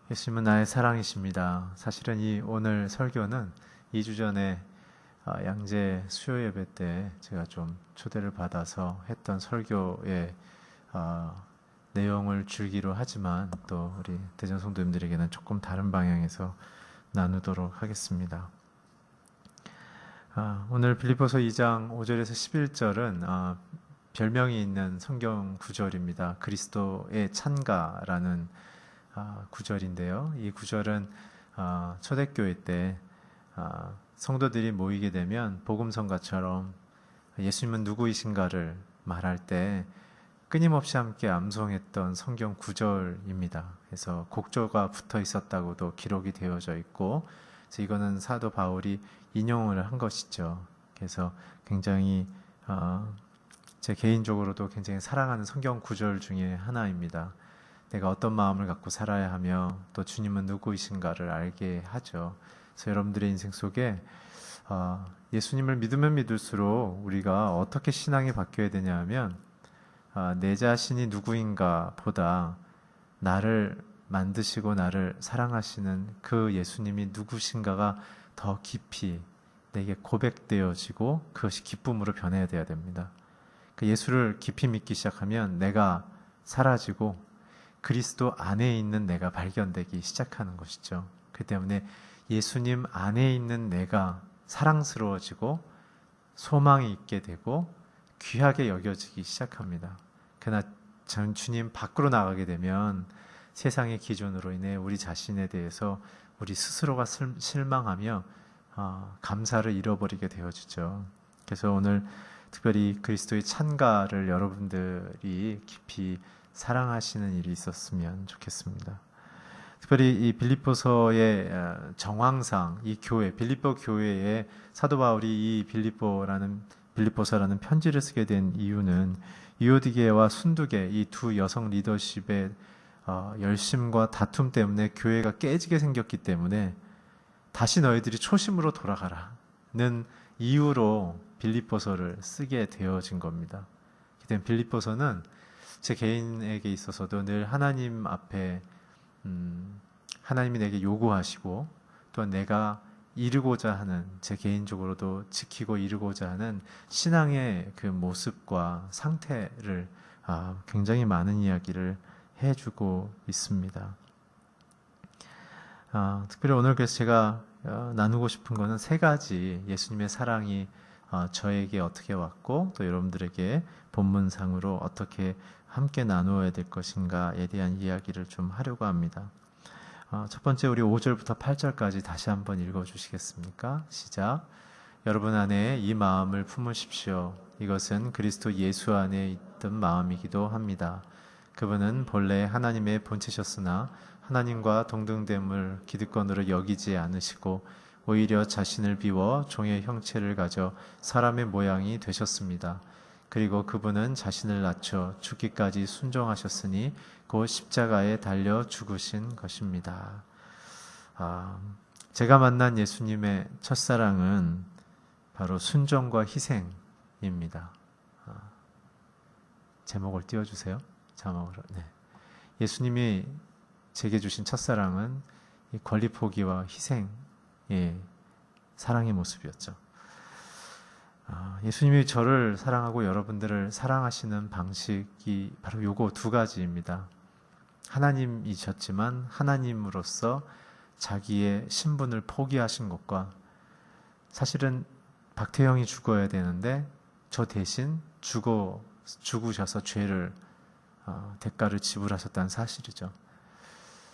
예수님은 나의 사랑이십니다. 사실은 이 오늘 설교는 2주 전에 양재 수요 예배 때 제가 좀 초대를 받아서 했던 설교의 내용을 줄기로 하지만 또 우리 대전 성도님들에게는 조금 다른 방향에서 나누도록 하겠습니다. 오늘 빌립보서 2장 5절에서 11절은 별명이 있는 성경 구절입니다. 그리스도의 찬가라는 구절인데요. 이 구절은 초대교회 때 성도들이 모이게 되면 복음성가처럼 예수님은 누구이신가를 말할 때 끊임없이 함께 암송했던 성경 구절입니다. 그래서 곡조가 붙어 있었다고도 기록이 되어져 있고, 그래서 이거는 사도 바울이 인용을 한 것이죠. 그래서 굉장히 제 개인적으로도 굉장히 사랑하는 성경 구절 중에 하나입니다. 내가 어떤 마음을 갖고 살아야 하며 또 주님은 누구이신가를 알게 하죠. 그래서 여러분들의 인생 속에 예수님을 믿으면 믿을수록 우리가 어떻게 신앙이 바뀌어야 되냐 하면 내 자신이 누구인가 보다 나를 만드시고 나를 사랑하시는 그 예수님이 누구신가가 더 깊이 내게 고백되어지고 그것이 기쁨으로 변해야 돼야 됩니다. 그 예수를 깊이 믿기 시작하면 내가 사라지고 그리스도 안에 있는 내가 발견되기 시작하는 것이죠. 그 때문에 예수님 안에 있는 내가 사랑스러워지고 소망이 있게 되고 귀하게 여겨지기 시작합니다. 그러나 주님 밖으로 나가게 되면 세상의 기준으로 인해 우리 자신에 대해서 우리 스스로가 실망하며 감사를 잃어버리게 되어지죠. 그래서 오늘 특별히 그리스도의 찬가를 여러분들이 깊이 사랑하시는 일이 있었으면 좋겠습니다. 특별히 이 빌립보서의 정황상 이 교회, 빌립보 교회에 사도 바울이 이 빌립보서라는 편지를 쓰게 된 이유는 유오디게와 순두게 이 두 여성 리더십의 열심과 다툼 때문에 교회가 깨지게 생겼기 때문에 다시 너희들이 초심으로 돌아가라는 이유로 빌립보서를 쓰게 되어진 겁니다. 그때 빌립보서는 제 개인에게 있어서도 늘 하나님 앞에 하나님이 내게 요구하시고 또 내가 이루고자 하는, 제 개인적으로도 지키고 이루고자 하는 신앙의 그 모습과 상태를 굉장히 많은 이야기를 해주고 있습니다. 특별히 오늘 그래서 제가 나누고 싶은 거는 세 가지 예수님의 사랑이 저에게 어떻게 왔고 또 여러분들에게 본문상으로 어떻게 함께 나누어야 될 것인가에 대한 이야기를 좀 하려고 합니다. 첫 번째 우리 5절부터 8절까지 다시 한번 읽어주시겠습니까? 시작. 여러분 안에 이 마음을 품으십시오. 이것은 그리스도 예수 안에 있던 마음이기도 합니다. 그분은 본래 하나님의 본체셨으나 하나님과 동등됨을 기득권으로 여기지 않으시고 오히려 자신을 비워 종의 형체를 가져 사람의 모양이 되셨습니다. 그리고 그분은 자신을 낮춰 죽기까지 순종하셨으니 곧 십자가에 달려 죽으신 것입니다. 제가 만난 예수님의 첫사랑은 바로 순종과 희생입니다. 제목을 띄워주세요. 자막으로. 네. 예수님이 제게 주신 첫사랑은 이 권리 포기와 희생의 사랑의 모습이었죠. 예수님이 저를 사랑하고 여러분들을 사랑하시는 방식이 바로 요거 두 가지입니다. 하나님이셨지만 하나님으로서 자기의 신분을 포기하신 것과 사실은 박태영이 죽어야 되는데 저 대신 죽으셔서 죄를 대가를 지불하셨다는 사실이죠.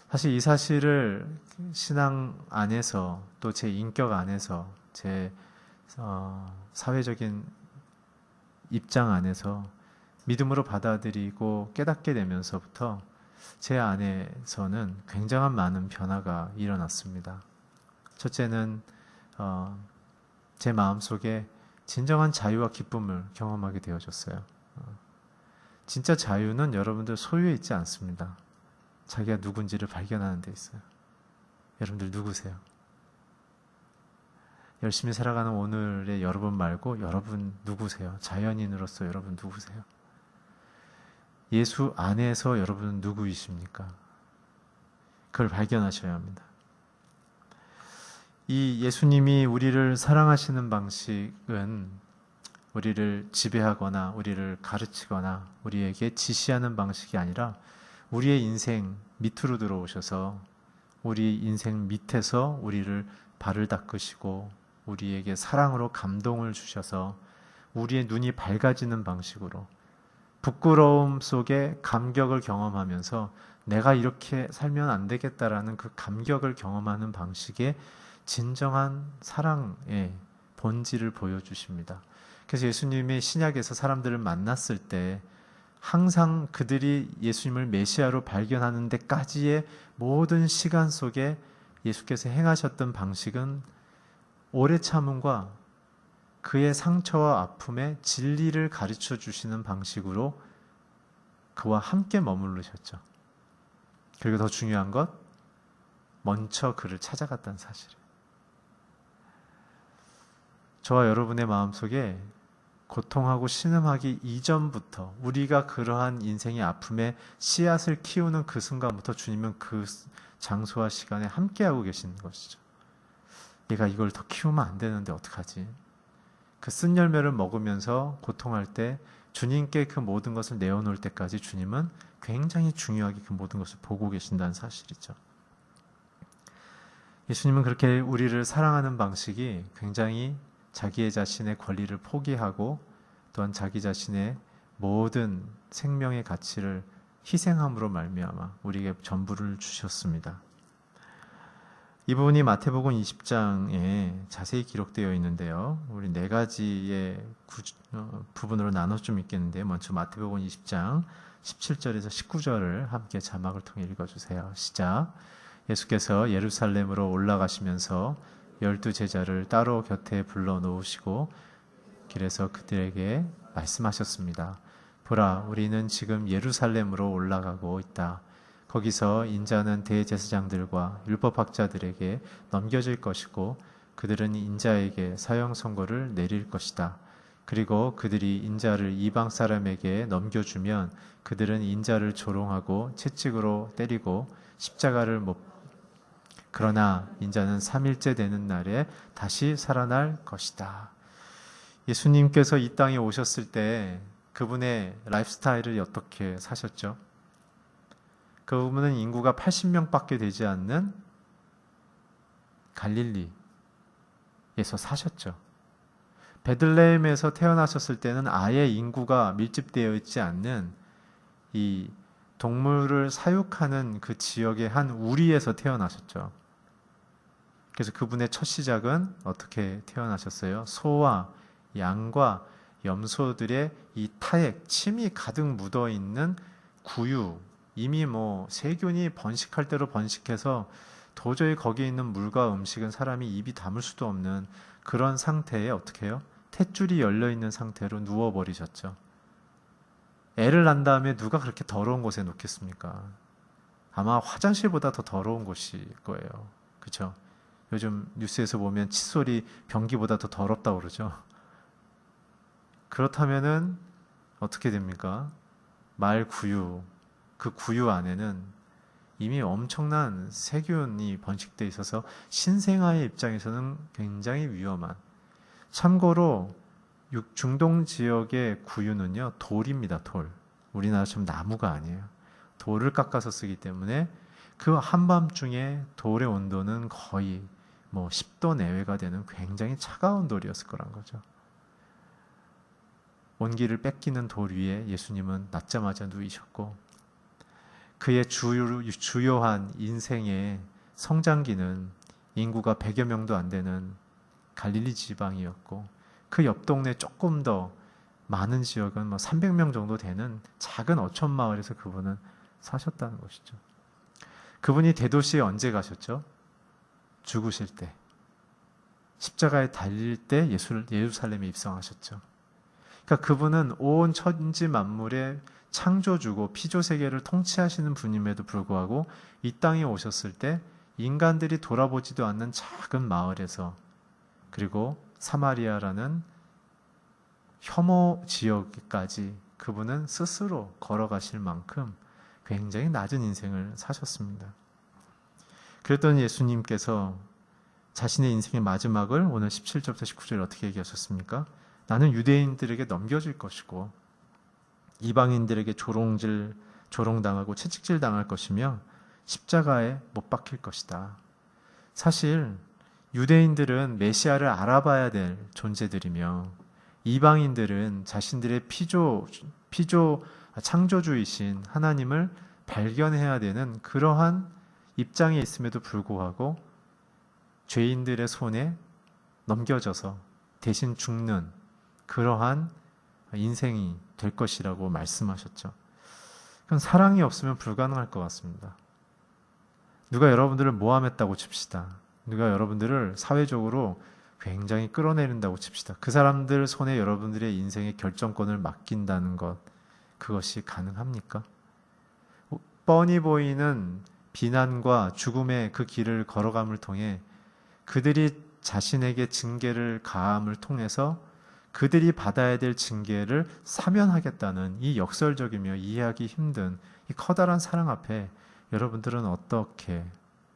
사실 이 사실을 신앙 안에서 또 제 인격 안에서 제 사회적인 입장 안에서 믿음으로 받아들이고 깨닫게 되면서부터 제 안에서는 굉장한 많은 변화가 일어났습니다. 첫째는 제 마음속에 진정한 자유와 기쁨을 경험하게 되어졌어요. 진짜 자유는 여러분들 소유에 있지 않습니다. 자기가 누군지를 발견하는 데 있어요. 여러분들 누구세요? 열심히 살아가는 오늘의 여러분 말고 여러분 누구세요? 자연인으로서 여러분 누구세요? 예수 안에서 여러분은 누구이십니까? 그걸 발견하셔야 합니다. 이 예수님이 우리를 사랑하시는 방식은 우리를 지배하거나 우리를 가르치거나 우리에게 지시하는 방식이 아니라 우리의 인생 밑으로 들어오셔서 우리 인생 밑에서 우리를 발을 닦으시고 우리에게 사랑으로 감동을 주셔서 우리의 눈이 밝아지는 방식으로 부끄러움 속에 감격을 경험하면서 내가 이렇게 살면 안 되겠다라는 그 감격을 경험하는 방식의 진정한 사랑의 본질을 보여주십니다. 그래서 예수님이 신약에서 사람들을 만났을 때 항상 그들이 예수님을 메시아로 발견하는 데까지의 모든 시간 속에 예수께서 행하셨던 방식은 오래 참음과 그의 상처와 아픔에 진리를 가르쳐 주시는 방식으로 그와 함께 머무르셨죠. 그리고 더 중요한 것, 먼저 그를 찾아갔다는 사실이에요. 저와 여러분의 마음속에 고통하고 신음하기 이전부터 우리가 그러한 인생의 아픔에 씨앗을 키우는 그 순간부터 주님은 그 장소와 시간에 함께하고 계시는 것이죠. 내가 이걸 더 키우면 안 되는데 어떡하지? 그 쓴 열매를 먹으면서 고통할 때 주님께 그 모든 것을 내어놓을 때까지 주님은 굉장히 중요하게 그 모든 것을 보고 계신다는 사실이죠. 예수님은 그렇게 우리를 사랑하는 방식이 굉장히 자기의 자신의 권리를 포기하고 또한 자기 자신의 모든 생명의 가치를 희생함으로 말미암아 우리에게 전부를 주셨습니다. 이 부분이 마태복음 20장에 자세히 기록되어 있는데요. 우리 네 가지의 부분으로 나눠 좀 있겠는데 먼저 마태복음 20장 17절에서 19절을 함께 자막을 통해 읽어주세요. 시작. 예수께서 예루살렘으로 올라가시면서 12 제자를 따로 곁에 불러 놓으시고 길에서 그들에게 말씀하셨습니다. 보라, 우리는 지금 예루살렘으로 올라가고 있다. 거기서 인자는 대제사장들과 율법학자들에게 넘겨질 것이고 그들은 인자에게 사형 선고를 내릴 것이다. 그리고 그들이 인자를 이방 사람에게 넘겨주면 그들은 인자를 조롱하고 채찍으로 때리고 십자가를 못 그러나 인자는 3일째 되는 날에 다시 살아날 것이다. 예수님께서 이 땅에 오셨을 때 그분의 라이프 스타일을 어떻게 사셨죠? 그분은 인구가 80명밖에 되지 않는 갈릴리에서 사셨죠. 베들레헴에서 태어나셨을 때는 아예 인구가 밀집되어 있지 않는 이 동물을 사육하는 그 지역의 한 우리에서 태어나셨죠. 그래서 그분의 첫 시작은 어떻게 태어나셨어요? 소와 양과 염소들의 이 타액, 침이 가득 묻어있는 구유, 이미 세균이 번식할 대로 번식해서 도저히 거기에 있는 물과 음식은 사람이 입이 담을 수도 없는 그런 상태에 어떻게 해요? 탯줄이 열려있는 상태로 누워버리셨죠. 애를 낳은 다음에 누가 그렇게 더러운 곳에 놓겠습니까? 아마 화장실보다 더 더러운 곳일 거예요. 그렇죠? 요즘 뉴스에서 보면 칫솔이 변기보다 더 더럽다고 그러죠. 그렇다면은 어떻게 됩니까? 말 구유, 그 구유 안에는 이미 엄청난 세균이 번식되어 있어서 신생아의 입장에서는 굉장히 위험한. 참고로 중동 지역의 구유는요, 돌입니다, 돌. 우리나라처럼 나무가 아니에요. 돌을 깎아서 쓰기 때문에 그 한밤중에 돌의 온도는 거의 10도 내외가 되는 굉장히 차가운 돌이었을 거란 거죠. 온기를 뺏기는 돌 위에 예수님은 낳자마자 누이셨고 그의 주요한 인생의 성장기는 인구가 100여 명도 안 되는 갈릴리 지방이었고 그 옆 동네 조금 더 많은 지역은 300명 정도 되는 작은 어촌 마을에서 그분은 사셨다는 것이죠. 그분이 대도시에 언제 가셨죠? 죽으실 때. 십자가에 달릴 때 예루살렘에 입성하셨죠. 그러니까 그분은 온 천지 만물의 창조주고 피조세계를 통치하시는 분임에도 불구하고 이 땅에 오셨을 때 인간들이 돌아보지도 않는 작은 마을에서 그리고 사마리아라는 혐오 지역까지 그분은 스스로 걸어가실 만큼 굉장히 낮은 인생을 사셨습니다. 그랬던 예수님께서 자신의 인생의 마지막을 오늘 17절부터 19절에 어떻게 얘기하셨습니까? 나는 유대인들에게 넘겨질 것이고 이방인들에게 조롱당하고 채찍질 당할 것이며 십자가에 못 박힐 것이다. 사실 유대인들은 메시아를 알아봐야 될 존재들이며 이방인들은 자신들의 창조주이신 하나님을 발견해야 되는 그러한 입장에 있음에도 불구하고 죄인들의 손에 넘겨져서 대신 죽는 그러한 인생이 될 것이라고 말씀하셨죠. 그건 사랑이 없으면 불가능할 것 같습니다. 누가 여러분들을 모함했다고 칩시다. 누가 여러분들을 사회적으로 굉장히 끌어내린다고 칩시다. 그 사람들 손에 여러분들의 인생의 결정권을 맡긴다는 것, 그것이 가능합니까? 뻔히 보이는 비난과 죽음의 그 길을 걸어감을 통해 그들이 자신에게 징계를 가함을 통해서 그들이 받아야 될 징계를 사면하겠다는 이 역설적이며 이해하기 힘든 이 커다란 사랑 앞에 여러분들은 어떻게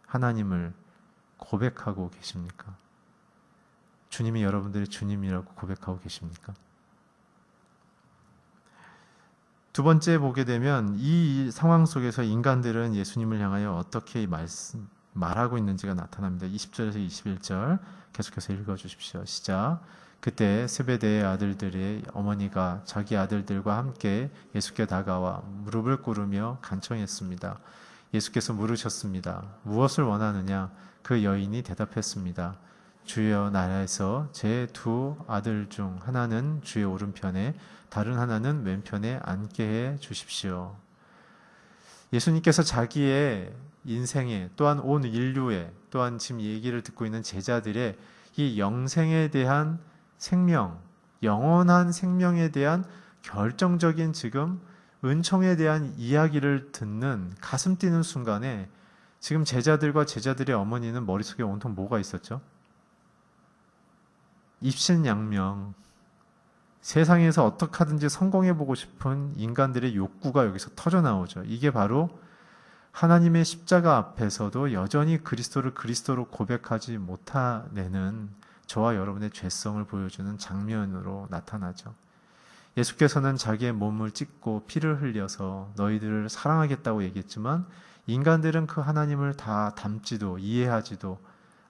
하나님을 고백하고 계십니까? 주님이 여러분들의 주님이라고 고백하고 계십니까? 두 번째 보게 되면 이 상황 속에서 인간들은 예수님을 향하여 어떻게 말하고 있는지가 나타납니다. 20절에서 21절 계속해서 읽어주십시오. 시작. 그때 세베대의 아들들의 어머니가 자기 아들들과 함께 예수께 다가와 무릎을 꿇으며 간청했습니다. 예수께서 물으셨습니다. 무엇을 원하느냐? 그 여인이 대답했습니다. 주여, 나라에서 제 두 아들 중 하나는 주의 오른편에 다른 하나는 왼편에 앉게 해 주십시오. 예수님께서 자기의 인생에 또한 온 인류에 또한 지금 얘기를 듣고 있는 제자들의 이 영생에 대한 생명, 영원한 생명에 대한 결정적인 지금 은총에 대한 이야기를 듣는 가슴 뛰는 순간에 지금 제자들과 제자들의 어머니는 머릿속에 온통 뭐가 있었죠? 입신양명, 세상에서 어떻게 하든지 성공해보고 싶은 인간들의 욕구가 여기서 터져나오죠. 이게 바로 하나님의 십자가 앞에서도 여전히 그리스도를 그리스도로 고백하지 못하는 저와 여러분의 죄성을 보여주는 장면으로 나타나죠. 예수께서는 자기의 몸을 찢고 피를 흘려서 너희들을 사랑하겠다고 얘기했지만 인간들은 그 하나님을 다 닮지도 이해하지도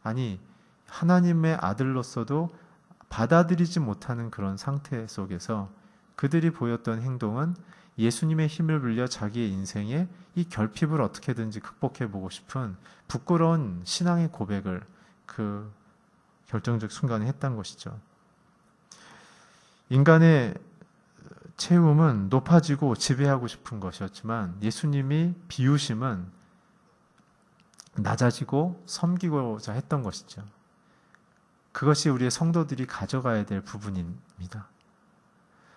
아니 하나님의 아들로서도 받아들이지 못하는 그런 상태 속에서 그들이 보였던 행동은 예수님의 힘을 빌려 자기의 인생에 이 결핍을 어떻게든지 극복해보고 싶은 부끄러운 신앙의 고백을 그 결정적 순간에 했던 것이죠. 인간의 채움은 높아지고 지배하고 싶은 것이었지만 예수님이 비우심은 낮아지고 섬기고자 했던 것이죠. 그것이 우리의 성도들이 가져가야 될 부분입니다.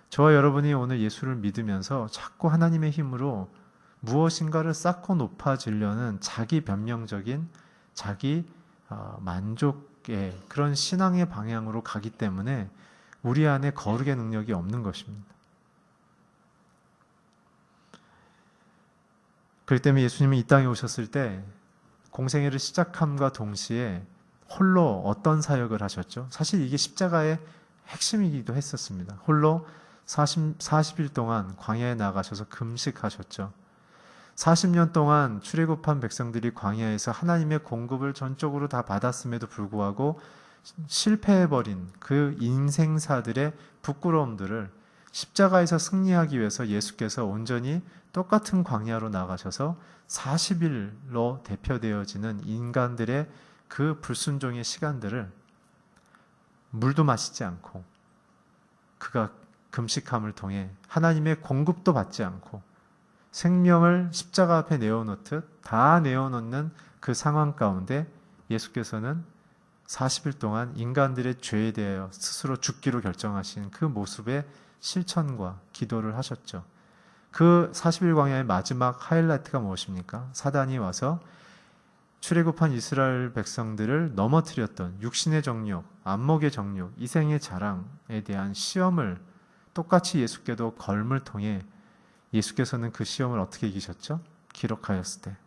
저와 여러분이 오늘 예수를 믿으면서 자꾸 하나님의 힘으로 무엇인가를 쌓고 높아지려는 자기 변명적인 자기 만족의 그런 신앙의 방향으로 가기 때문에 우리 안에 거룩의 능력이 없는 것입니다. 그렇기 때문에 예수님이 이 땅에 오셨을 때 공생애를 시작함과 동시에 홀로 어떤 사역을 하셨죠? 사실 이게 십자가의 핵심이기도 했었습니다. 홀로 40일 동안 광야에 나가셔서 금식하셨죠. 40년 동안 출애굽한 백성들이 광야에서 하나님의 공급을 전적으로 다 받았음에도 불구하고 실패해버린 그 인생사들의 부끄러움들을 십자가에서 승리하기 위해서 예수께서 온전히 똑같은 광야로 나가셔서 40일로 대표되어지는 인간들의 그 불순종의 시간들을 물도 마시지 않고 그가 금식함을 통해 하나님의 공급도 받지 않고 생명을 십자가 앞에 내어놓듯 다 내어놓는 그 상황 가운데 예수께서는 40일 동안 인간들의 죄에 대하여 스스로 죽기로 결정하신 그 모습의 실천과 기도를 하셨죠. 그 40일 광야의 마지막 하이라이트가 무엇입니까? 사단이 와서 출애굽한 이스라엘 백성들을 넘어뜨렸던 육신의 정욕, 안목의 정욕, 이생의 자랑에 대한 시험을 똑같이 예수께도 걸음을 통해 예수께서는 그 시험을 어떻게 이기셨죠? 기록하였을 때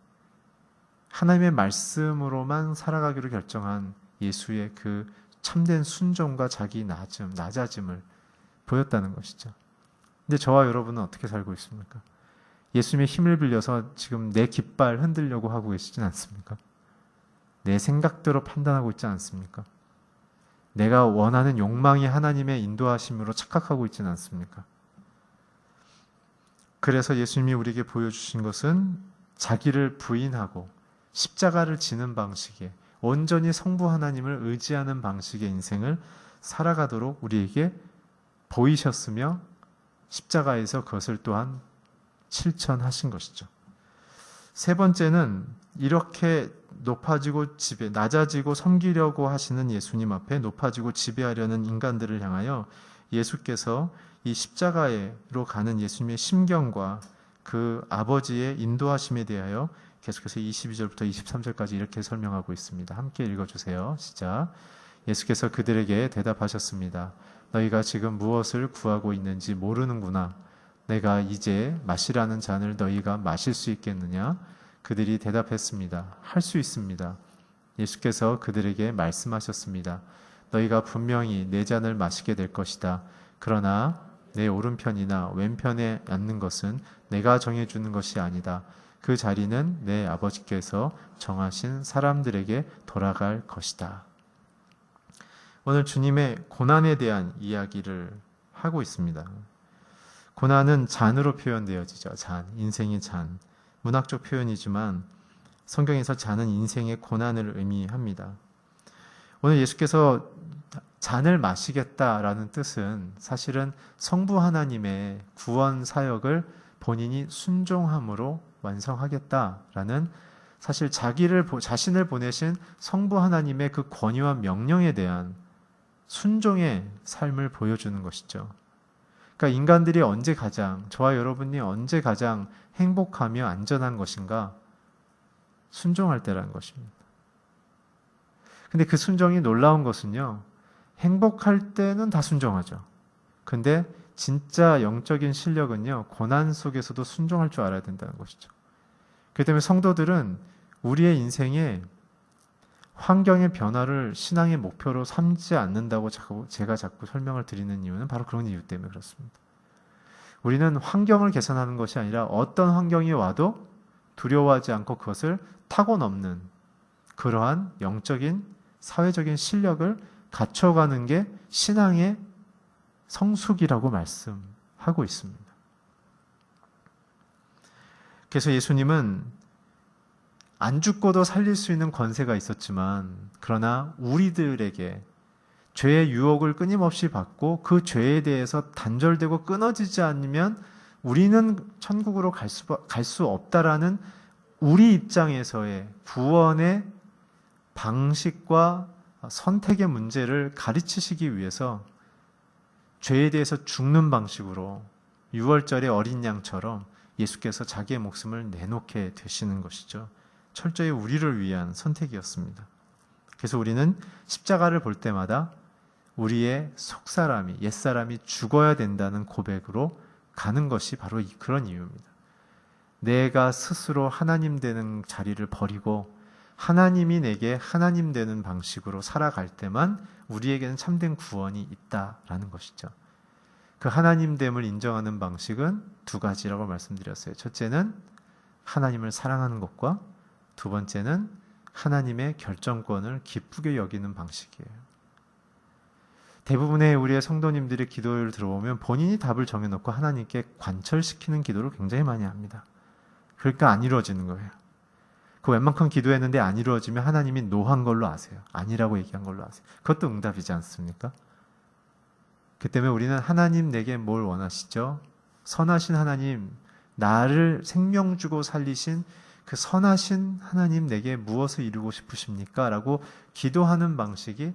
하나님의 말씀으로만 살아가기로 결정한 예수의 그 참된 순종과 자기 낮아짐을 보였다는 것이죠. 근데 저와 여러분은 어떻게 살고 있습니까? 예수님의 힘을 빌려서 지금 내 깃발 흔들려고 하고 계시진 않습니까? 내 생각대로 판단하고 있지 않습니까? 내가 원하는 욕망이 하나님의 인도하심으로 착각하고 있지는 않습니까? 그래서 예수님이 우리에게 보여주신 것은 자기를 부인하고 십자가를 지는 방식의, 온전히 성부 하나님을 의지하는 방식의 인생을 살아가도록 우리에게 보이셨으며 십자가에서 그것을 또한 실천하신 것이죠. 세 번째는 이렇게 높아지고 낮아지고 섬기려고 하시는 예수님 앞에 높아지고 지배하려는 인간들을 향하여 예수께서 이 십자가로 가는 예수님의 심경과 그 아버지의 인도하심에 대하여 계속해서 22절부터 23절까지 이렇게 설명하고 있습니다. 함께 읽어주세요. 시작. 예수께서 그들에게 대답하셨습니다. 너희가 지금 무엇을 구하고 있는지 모르는구나. 내가 이제 마시라는 잔을 너희가 마실 수 있겠느냐? 그들이 대답했습니다. 할 수 있습니다. 예수께서 그들에게 말씀하셨습니다. 너희가 분명히 내 잔을 마시게 될 것이다. 그러나 내 오른편이나 왼편에 앉는 것은 내가 정해주는 것이 아니다. 그 자리는 내 아버지께서 정하신 사람들에게 돌아갈 것이다. 오늘 주님의 고난에 대한 이야기를 하고 있습니다. 고난은 잔으로 표현되어지죠. 잔, 인생의 잔. 문학적 표현이지만 성경에서 잔은 인생의 고난을 의미합니다. 오늘 예수께서 잔을 마시겠다라는 뜻은 사실은 성부 하나님의 구원 사역을 본인이 순종함으로 완성하겠다라는 사실 자신을 보내신 성부 하나님의 그 권위와 명령에 대한 순종의 삶을 보여주는 것이죠. 그러니까 인간들이 저와 여러분이 언제 가장 행복하며 안전한 것인가? 순종할 때라는 것입니다. 근데 그 순종이 놀라운 것은요, 행복할 때는 다 순종하죠. 근데 진짜 영적인 실력은요, 고난 속에서도 순종할 줄 알아야 된다는 것이죠. 그렇기 때문에 성도들은 우리의 인생에 환경의 변화를 신앙의 목표로 삼지 않는다고 제가 자꾸 설명을 드리는 이유는 바로 그런 이유 때문에 그렇습니다. 우리는 환경을 개선하는 것이 아니라 어떤 환경이 와도 두려워하지 않고 그것을 타고 넘는 그러한 영적인 사회적인 실력을 갖춰가는 게 신앙의 성숙이라고 말씀하고 있습니다. 그래서 예수님은 안 죽고도 살릴 수 있는 권세가 있었지만 그러나 우리들에게 죄의 유혹을 끊임없이 받고 그 죄에 대해서 단절되고 끊어지지 않으면 우리는 천국으로 갈 수 없다라는 우리 입장에서의 구원의 방식과 선택의 문제를 가르치시기 위해서 죄에 대해서 죽는 방식으로 6월절의 어린 양처럼 예수께서 자기의 목숨을 내놓게 되시는 것이죠. 철저히 우리를 위한 선택이었습니다. 그래서 우리는 십자가를 볼 때마다 우리의 속사람이, 옛사람이 죽어야 된다는 고백으로 가는 것이 바로 그런 이유입니다. 내가 스스로 하나님 되는 자리를 버리고 하나님이 내게 하나님 되는 방식으로 살아갈 때만 우리에게는 참된 구원이 있다라는 것이죠. 그 하나님됨을 인정하는 방식은 두 가지라고 말씀드렸어요. 첫째는 하나님을 사랑하는 것과 두 번째는 하나님의 결정권을 기쁘게 여기는 방식이에요. 대부분의 우리의 성도님들의 기도를 들어보면 본인이 답을 정해놓고 하나님께 관철시키는 기도를 굉장히 많이 합니다. 그러니까 안 이루어지는 거예요. 그 웬만큼 기도했는데 안 이루어지면 하나님이 노한 걸로 아세요. 아니라고 얘기한 걸로 아세요. 그것도 응답이지 않습니까? 그 때문에 우리는 하나님 내게 뭘 원하시죠? 선하신 하나님, 나를 생명 주고 살리신 그 선하신 하나님 내게 무엇을 이루고 싶으십니까? 라고 기도하는 방식이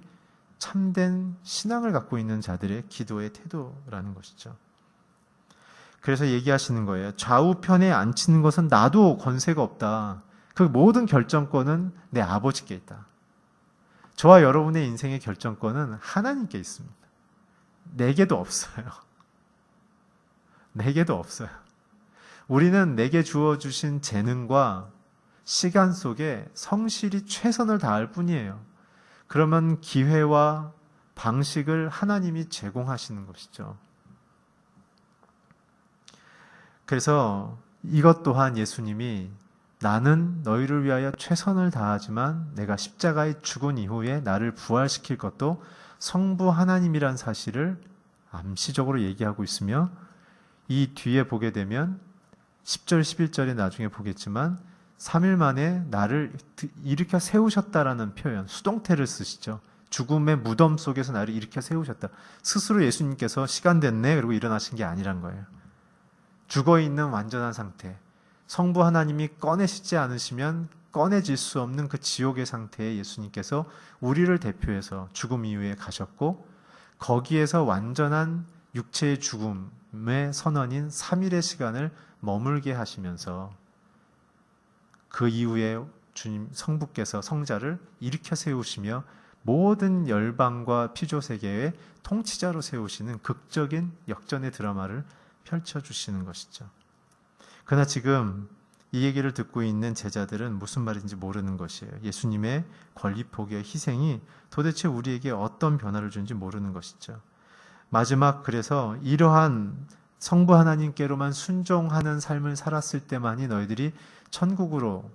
참된 신앙을 갖고 있는 자들의 기도의 태도라는 것이죠. 그래서 얘기하시는 거예요. 좌우편에 앉히는 것은 나도 권세가 없다. 그 모든 결정권은 내 아버지께 있다. 저와 여러분의 인생의 결정권은 하나님께 있습니다. 내게도 없어요. 내게도 없어요. 우리는 내게 주어주신 재능과 시간 속에 성실히 최선을 다할 뿐이에요. 그러면 기회와 방식을 하나님이 제공하시는 것이죠. 그래서 이것 또한 예수님이 나는 너희를 위하여 최선을 다하지만 내가 십자가에 죽은 이후에 나를 부활시킬 것도 성부 하나님이란 사실을 암시적으로 얘기하고 있으며, 이 뒤에 보게 되면 10절, 11절에 나중에 보겠지만 3일 만에 나를 일으켜 세우셨다라는 표현, 수동태를 쓰시죠. 죽음의 무덤 속에서 나를 일으켜 세우셨다. 스스로 예수님께서 시간 됐네 그리고 일어나신 게 아니란 거예요. 죽어있는 완전한 상태, 성부 하나님이 꺼내시지 않으시면 꺼내질 수 없는 그 지옥의 상태에 예수님께서 우리를 대표해서 죽음 이후에 가셨고, 거기에서 완전한 육체의 죽음의 선언인 3일의 시간을 머물게 하시면서 그 이후에 주님 성부께서 성자를 일으켜 세우시며 모든 열방과 피조세계의 통치자로 세우시는 극적인 역전의 드라마를 펼쳐주시는 것이죠. 그러나 지금 이 얘기를 듣고 있는 제자들은 무슨 말인지 모르는 것이에요. 예수님의 권리 포기의 희생이 도대체 우리에게 어떤 변화를 주는지 모르는 것이죠. 마지막, 그래서 이러한 성부 하나님께로만 순종하는 삶을 살았을 때만이 너희들이 천국으로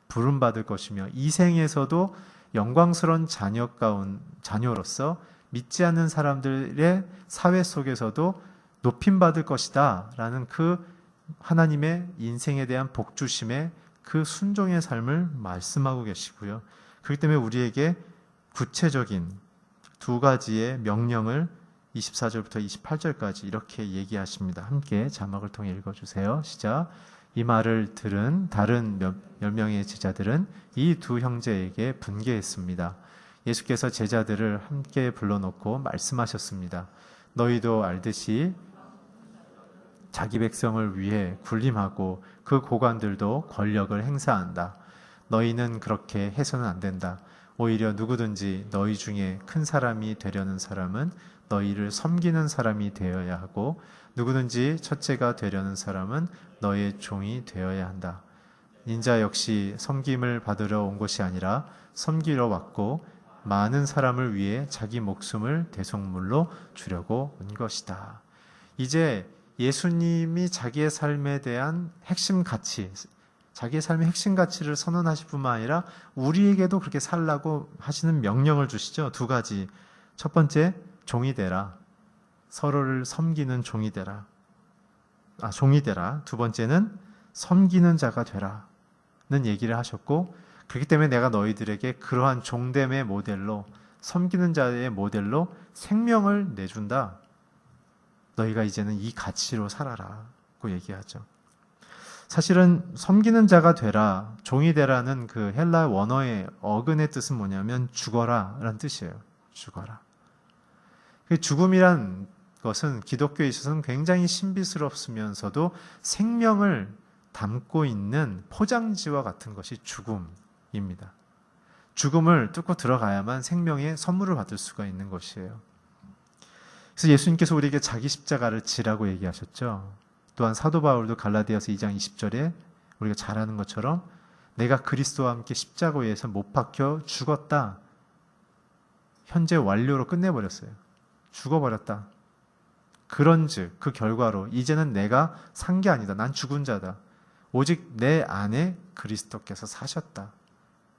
부름받을 것이며 이 생에서도 영광스러운 자녀로서 믿지 않는 사람들의 사회 속에서도 높임받을 것이다 라는 그 하나님의 인생에 대한 복주심의 그 순종의 삶을 말씀하고 계시고요. 그렇기 때문에 우리에게 구체적인 두 가지의 명령을 24절부터 28절까지 이렇게 얘기하십니다. 함께 자막을 통해 읽어주세요. 시작. 이 말을 들은 다른 10명의 제자들은 이 두 형제에게 분개했습니다. 예수께서 제자들을 함께 불러놓고 말씀하셨습니다. 너희도 알듯이 자기 백성을 위해 군림하고 그 고관들도 권력을 행사한다. 너희는 그렇게 해서는 안 된다. 오히려 누구든지 너희 중에 큰 사람이 되려는 사람은 너희를 섬기는 사람이 되어야 하고, 누구든지 첫째가 되려는 사람은 너의 종이 되어야 한다. 인자 역시 섬김을 받으러 온 것이 아니라 섬기러 왔고 많은 사람을 위해 자기 목숨을 대속물로 주려고 온 것이다. 이제 예수님이 자기의 삶에 대한 핵심 가치, 자기의 삶의 핵심 가치를 선언하실 뿐만 아니라 우리에게도 그렇게 살라고 하시는 명령을 주시죠. 두 가지. 첫 번째, 종이 되라. 서로를 섬기는 종이 되라. 종이 되라. 두 번째는 섬기는 자가 되라는 얘기를 하셨고, 그렇기 때문에 내가 너희들에게 그러한 종됨의 모델로, 섬기는 자의 모델로 생명을 내준다. 너희가 이제는 이 가치로 살아라고 얘기하죠. 사실은 섬기는 자가 되라, 종이 되라는 그 헬라 원어의 어근의 뜻은 뭐냐면 죽어라 라는 뜻이에요. 죽어라. 죽음이란 것은 기독교에 있어서는 굉장히 신비스럽으면서도 생명을 담고 있는 포장지와 같은 것이 죽음입니다. 죽음을 뚫고 들어가야만 생명의 선물을 받을 수가 있는 것이에요. 그래서 예수님께서 우리에게 자기 십자가를 지라고 얘기하셨죠. 또한 사도 바울도 갈라디아서 2장 20절에 우리가 잘 아는 것처럼 내가 그리스도와 함께 십자가에서 못 박혀 죽었다. 현재 완료로 끝내버렸어요. 죽어버렸다. 그런즉 그 결과로 이제는 내가 산 게 아니다. 난 죽은 자다. 오직 내 안에 그리스도께서 사셨다.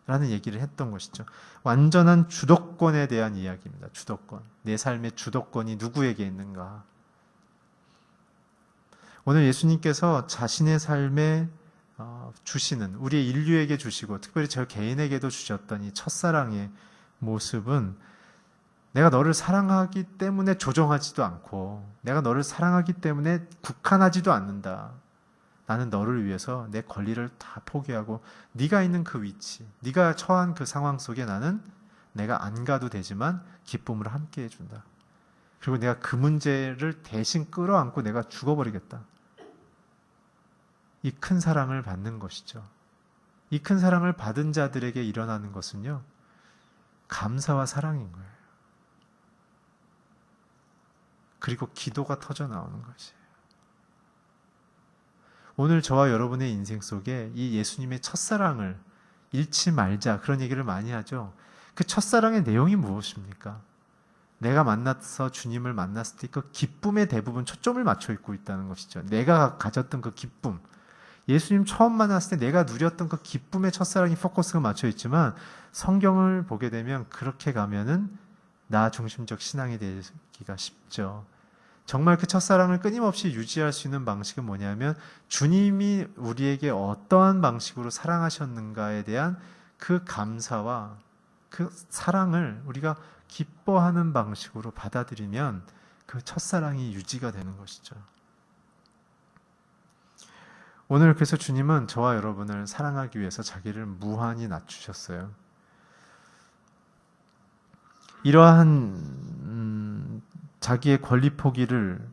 라는 얘기를 했던 것이죠. 완전한 주도권에 대한 이야기입니다. 주도권. 내 삶의 주도권이 누구에게 있는가. 오늘 예수님께서 자신의 삶에 주시는, 우리 인류에게 주시고 특별히 저 개인에게도 주셨던 이 첫사랑의 모습은 내가 너를 사랑하기 때문에 조정하지도 않고 내가 너를 사랑하기 때문에 국한하지도 않는다. 나는 너를 위해서 내 권리를 다 포기하고 네가 있는 그 위치, 네가 처한 그 상황 속에 나는 내가 안 가도 되지만 기쁨으로 함께 해준다. 그리고 내가 그 문제를 대신 끌어안고 내가 죽어버리겠다. 이 큰 사랑을 받는 것이죠. 이 큰 사랑을 받은 자들에게 일어나는 것은요, 감사와 사랑인 거예요. 그리고 기도가 터져 나오는 것이에요. 오늘 저와 여러분의 인생 속에 이 예수님의 첫사랑을 잃지 말자, 그런 얘기를 많이 하죠. 그 첫사랑의 내용이 무엇입니까? 내가 만나서 주님을 만났을 때 그 기쁨에 대부분 초점을 맞춰 있고 있다는 것이죠. 내가 가졌던 그 기쁨, 예수님 처음 만났을 때 내가 누렸던 그 기쁨의 첫사랑이 포커스가 맞춰 있지만, 성경을 보게 되면 그렇게 가면은 나 중심적 신앙이 되기가 쉽죠. 정말 그 첫사랑을 끊임없이 유지할 수 있는 방식은 뭐냐면, 주님이 우리에게 어떠한 방식으로 사랑하셨는가에 대한 그 감사와 그 사랑을 우리가 기뻐하는 방식으로 받아들이면 그 첫사랑이 유지가 되는 것이죠. 오늘 그래서 주님은 저와 여러분을 사랑하기 위해서 자기를 무한히 낮추셨어요. 이러한 자기의 권리 포기를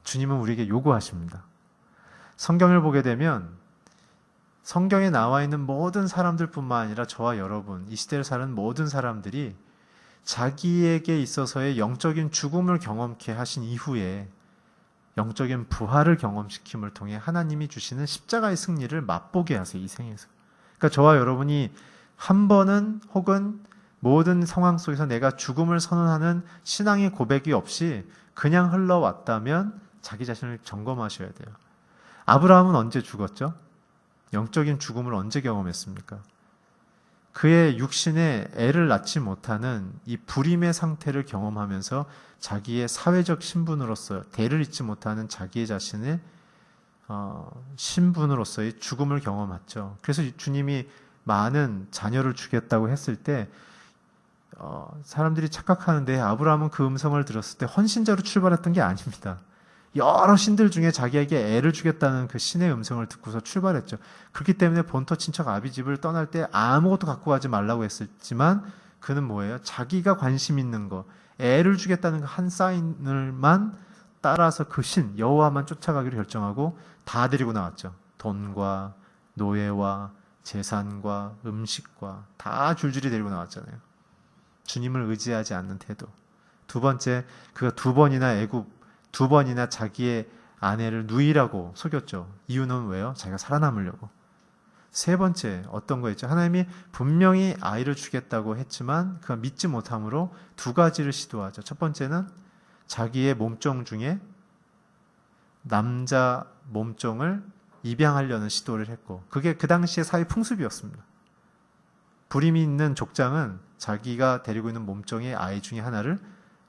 주님은 우리에게 요구하십니다. 성경을 보게 되면 성경에 나와 있는 모든 사람들뿐만 아니라 저와 여러분, 이 시대를 사는 모든 사람들이 자기에게 있어서의 영적인 죽음을 경험케 하신 이후에 영적인 부활을 경험시킴을 통해 하나님이 주시는 십자가의 승리를 맛보게 하세요, 이 생에서. 그러니까 저와 여러분이 한 번은 혹은 모든 상황 속에서 내가 죽음을 선언하는 신앙의 고백이 없이 그냥 흘러왔다면 자기 자신을 점검하셔야 돼요. 아브라함은 언제 죽었죠? 영적인 죽음을 언제 경험했습니까? 그의 육신에 애를 낳지 못하는 이 불임의 상태를 경험하면서 자기의 사회적 신분으로서 대를 잇지 못하는 자기의 자신의 신분으로서의 죽음을 경험했죠. 그래서 주님이 많은 자녀를 주겠다고 했을 때 사람들이 착각하는데, 아브라함은 그 음성을 들었을 때 헌신자로 출발했던 게 아닙니다. 여러 신들 중에 자기에게 애를 주겠다는 그 신의 음성을 듣고서 출발했죠. 그렇기 때문에 본토 친척 아비집을 떠날 때 아무것도 갖고 가지 말라고 했었지만, 그는 뭐예요? 자기가 관심 있는 거, 애를 주겠다는 그 한 사인을만 따라서 그 신 여호와만 쫓아가기로 결정하고 다 데리고 나왔죠. 돈과 노예와 재산과 음식과 다 줄줄이 데리고 나왔잖아요. 주님을 의지하지 않는 태도. 두 번째, 그가 두 번이나 자기의 아내를 누이라고 속였죠. 이유는 왜요? 자기가 살아남으려고. 세 번째, 어떤 거였죠? 하나님이 분명히 아이를 주겠다고 했지만 그가 믿지 못함으로 두 가지를 시도하죠. 첫 번째는 자기의 몸종 중에 남자 몸종을 입양하려는 시도를 했고, 그게 그 당시의 사회 풍습이었습니다. 불임이 있는 족장은 자기가 데리고 있는 몸종의 아이 중에 하나를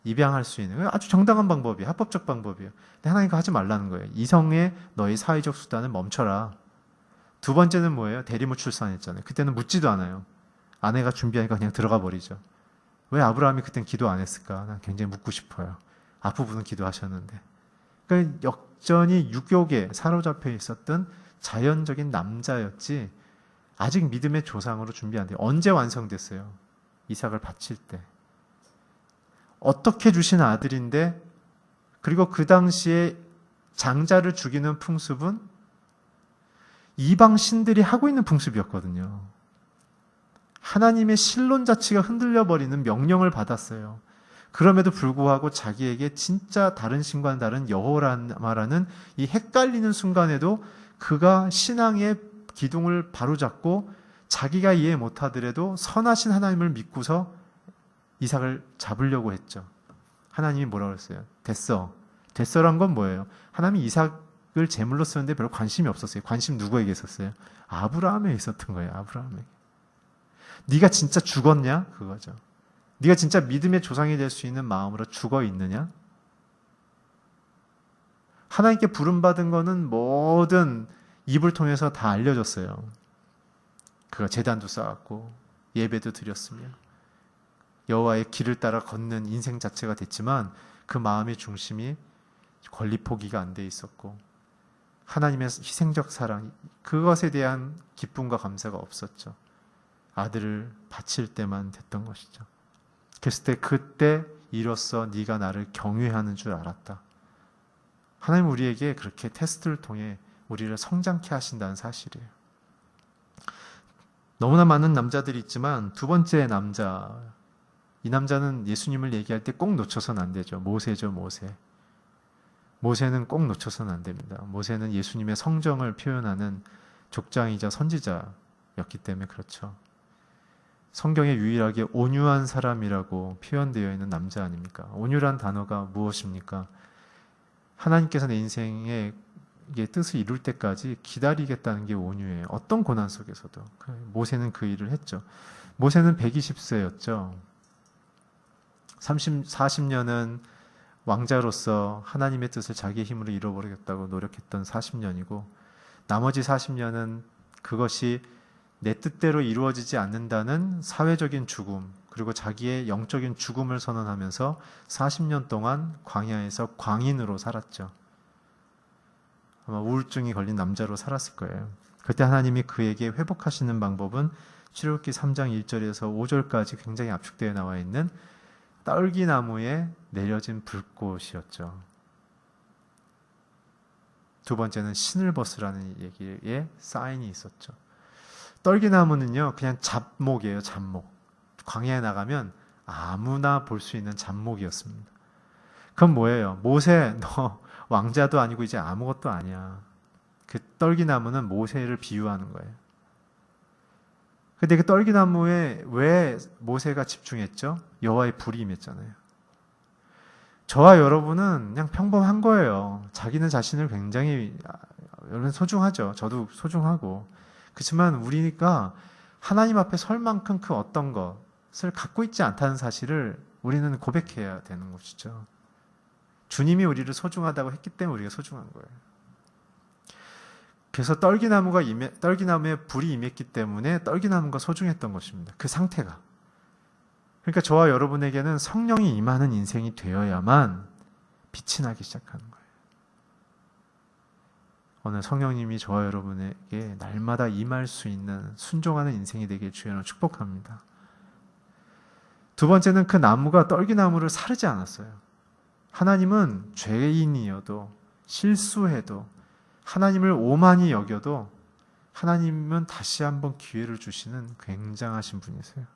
입양할 수 있는, 아주 정당한 방법이에요. 합법적 방법이에요. 근데 하나님 그거 하지 말라는 거예요. 이성의 너의 사회적 수단을 멈춰라. 두 번째는 뭐예요? 대리모 출산했잖아요. 그때는 묻지도 않아요. 아내가 준비하니까 그냥 들어가 버리죠. 왜 아브라함이 그땐 기도 안 했을까? 난 굉장히 묻고 싶어요. 앞부분은 기도하셨는데. 그러니까 역전이 유혹에 사로잡혀 있었던 자연적인 남자였지, 아직 믿음의 조상으로 준비 안 돼요. 언제 완성됐어요? 이삭을 바칠 때. 어떻게 주신 아들인데, 그리고 그 당시에 장자를 죽이는 풍습은 이방 신들이 하고 있는 풍습이었거든요. 하나님의 신론 자체가 흔들려버리는 명령을 받았어요. 그럼에도 불구하고 자기에게 진짜 다른 신과는 다른 여호와라는 이 헷갈리는 순간에도 그가 신앙의 기둥을 바로잡고 자기가 이해 못하더라도 선하신 하나님을 믿고서 이삭을 잡으려고 했죠. 하나님이 뭐라고 했어요? 됐어. 됐어란 건 뭐예요? 하나님이 이삭을 제물로 쓰는데 별로 관심이 없었어요. 관심 누구에게 있었어요? 아브라함에 있었던 거예요. 아브라함에게. 네가 진짜 죽었냐? 그거죠. 네가 진짜 믿음의 조상이 될 수 있는 마음으로 죽어 있느냐? 하나님께 부름받은 거는 모든 입을 통해서 다 알려졌어요. 그가 제단도 쌓았고 예배도 드렸으며 여호와의 길을 따라 걷는 인생 자체가 됐지만, 그 마음의 중심이 권리 포기가 안 돼 있었고 하나님의 희생적 사랑, 그것에 대한 기쁨과 감사가 없었죠. 아들을 바칠 때만 됐던 것이죠. 그랬을 때 그때 이로써 네가 나를 경외하는 줄 알았다. 하나님 우리에게 그렇게 테스트를 통해 우리를 성장케 하신다는 사실이에요. 너무나 많은 남자들이 있지만 두 번째 남자, 이 남자는 예수님을 얘기할 때 꼭 놓쳐서는 안 되죠. 모세죠, 모세. 모세는 꼭 놓쳐서는 안 됩니다. 모세는 예수님의 성정을 표현하는 족장이자 선지자였기 때문에 그렇죠. 성경에 유일하게 온유한 사람이라고 표현되어 있는 남자 아닙니까? 온유란 단어가 무엇입니까? 하나님께서 내 인생의 뜻을 이룰 때까지 기다리겠다는 게 온유예요. 어떤 고난 속에서도. 모세는 그 일을 했죠. 모세는 120세였죠. 40년은 왕자로서 하나님의 뜻을 자기의 힘으로 이뤄버리겠다고 노력했던 40년이고 나머지 40년은 그것이 내 뜻대로 이루어지지 않는다는 사회적인 죽음, 그리고 자기의 영적인 죽음을 선언하면서 40년 동안 광야에서 광인으로 살았죠. 아마 우울증이 걸린 남자로 살았을 거예요. 그때 하나님이 그에게 회복하시는 방법은 출애굽기 3장 1절에서 5절까지 굉장히 압축되어 나와 있는 떨기나무에 내려진 불꽃이었죠. 두 번째는 신을 벗으라는 얘기에 사인이 있었죠. 떨기나무는요, 그냥 잡목이에요, 잡목. 광야에 나가면 아무나 볼 수 있는 잡목이었습니다. 그건 뭐예요? 모세, 너 왕자도 아니고 이제 아무것도 아니야. 그 떨기나무는 모세를 비유하는 거예요. 근데 그 떨기나무에 왜 모세가 집중했죠? 여호와의 불이 임했잖아요. 저와 여러분은 그냥 평범한 거예요. 자기는 자신을 굉장히 여러분 소중하죠. 저도 소중하고. 그렇지만 우리가 하나님 앞에 설 만큼 그 어떤 것을 갖고 있지 않다는 사실을 우리는 고백해야 되는 것이죠. 주님이 우리를 소중하다고 했기 때문에 우리가 소중한 거예요. 그래서 떨기나무에 불이 임했기 때문에 떨기나무가 소중했던 것입니다. 그 상태가. 그러니까 저와 여러분에게는 성령이 임하는 인생이 되어야만 빛이 나기 시작하는 거예요. 오늘 성령님이 저와 여러분에게 날마다 임할 수 있는 순종하는 인생이 되길 주여는 축복합니다. 두 번째는 그 나무가 떨기나무를 사르지 않았어요. 하나님은 죄인이어도 실수해도 하나님을 오만히 여겨도 하나님은 다시 한번 기회를 주시는 굉장하신 분이세요.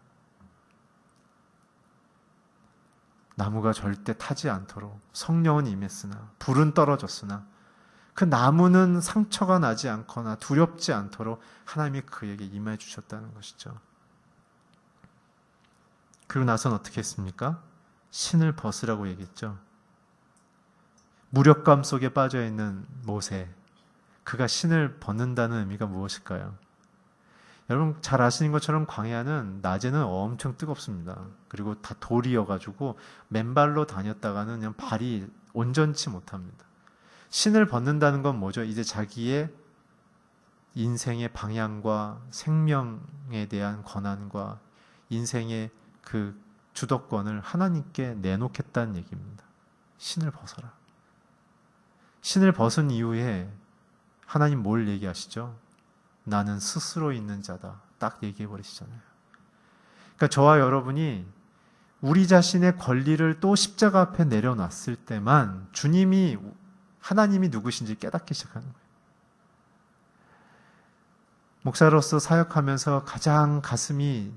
나무가 절대 타지 않도록 성령은 임했으나 불은 떨어졌으나 그 나무는 상처가 나지 않거나 두렵지 않도록 하나님이 그에게 임해 주셨다는 것이죠. 그리고 나선 어떻게 했습니까? 신을 벗으라고 얘기했죠. 무력감 속에 빠져있는 모세, 그가 신을 벗는다는 의미가 무엇일까요? 여러분 잘 아시는 것처럼 광야는 낮에는 엄청 뜨겁습니다. 그리고 다 돌이어가지고 맨발로 다녔다가는 그냥 발이 온전치 못합니다. 신을 벗는다는 건 뭐죠? 이제 자기의 인생의 방향과 생명에 대한 권한과 인생의 그 주도권을 하나님께 내놓겠다는 얘기입니다. 신을 벗어라. 신을 벗은 이후에 하나님 뭘 얘기하시죠? 나는 스스로 있는 자다. 딱 얘기해 버리시잖아요. 그러니까 저와 여러분이 우리 자신의 권리를 또 십자가 앞에 내려놨을 때만 주님이 하나님이 누구신지 깨닫기 시작하는 거예요. 목사로서 사역하면서 가장 가슴이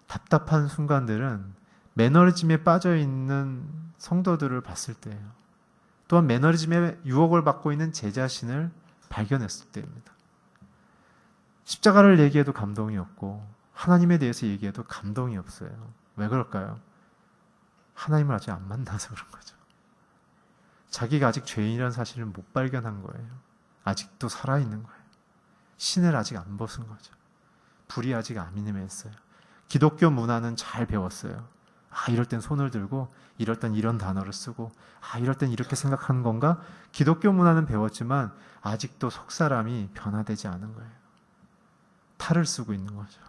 답답한 순간들은 매너리즘에 빠져있는 성도들을 봤을 때예요. 또한 매너리즘의 유혹을 받고 있는 제 자신을 발견했을 때입니다. 십자가를 얘기해도 감동이 없고 하나님에 대해서 얘기해도 감동이 없어요. 왜 그럴까요? 하나님을 아직 안 만나서 그런 거죠. 자기가 아직 죄인이라는 사실을 못 발견한 거예요. 아직도 살아있는 거예요. 신을 아직 안 벗은 거죠. 불이 아직 안 임했어요. 기독교 문화는 잘 배웠어요. 이럴 땐 손을 들고 이럴 땐 이런 단어를 쓰고 이럴 땐 이렇게 생각하는 건가? 기독교 문화는 배웠지만 아직도 속사람이 변화되지 않은 거예요. 탈을 쓰고 있는 거죠.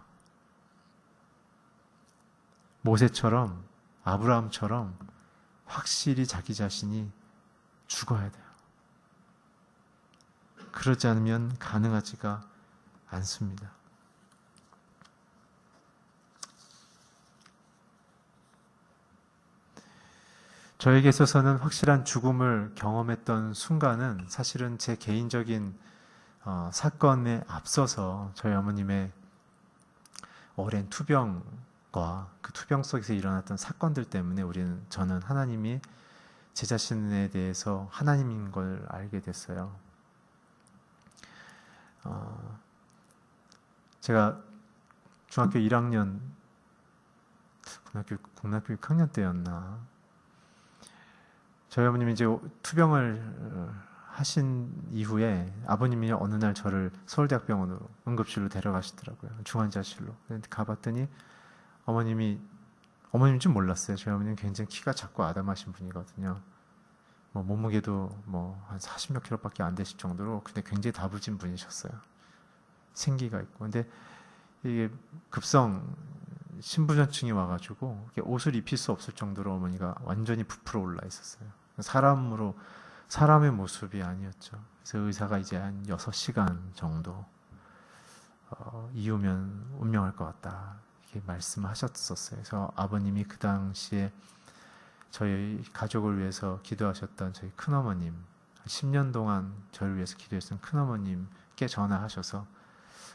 모세처럼 아브라함처럼 확실히 자기 자신이 죽어야 돼요. 그러지 않으면 가능하지가 않습니다. 저에게 있어서는 확실한 죽음을 경험했던 순간은 사실은 제 개인적인 사건에 앞서서 저희 어머님의 오랜 투병과 그 투병 속에서 일어났던 사건들 때문에 저는 하나님이 제 자신에 대해서 하나님인 걸 알게 됐어요. 제가 중학교 1학년, 고등학교 6학년 때였나, 저희 어머님이 이제 투병을 하신 이후에 아버님이 어느 날 저를 서울대학병원으로 응급실로 데려가시더라고요. 중환자실로. 가봤더니 어머님이 좀 몰랐어요. 저희 어머님은 굉장히 키가 작고 아담하신 분이거든요. 뭐 몸무게도 뭐 한 40몇 킬로밖에 안 되실 정도로 근데 굉장히 다부진 분이셨어요. 생기가 있고. 근데 이게 급성 신부전증이 와가지고 옷을 입힐 수 없을 정도로 어머니가 완전히 부풀어 올라 있었어요. 사람의 모습이 아니었죠. 그래서 의사가 이제 한 6시간 정도 이후면 운명할 것 같다 이렇게 말씀하셨었어요. 그래서 아버님이 그 당시에 저희 가족을 위해서 기도하셨던 저희 큰어머님, 10년 동안 저를 위해서 기도했던 큰어머님께 전화하셔서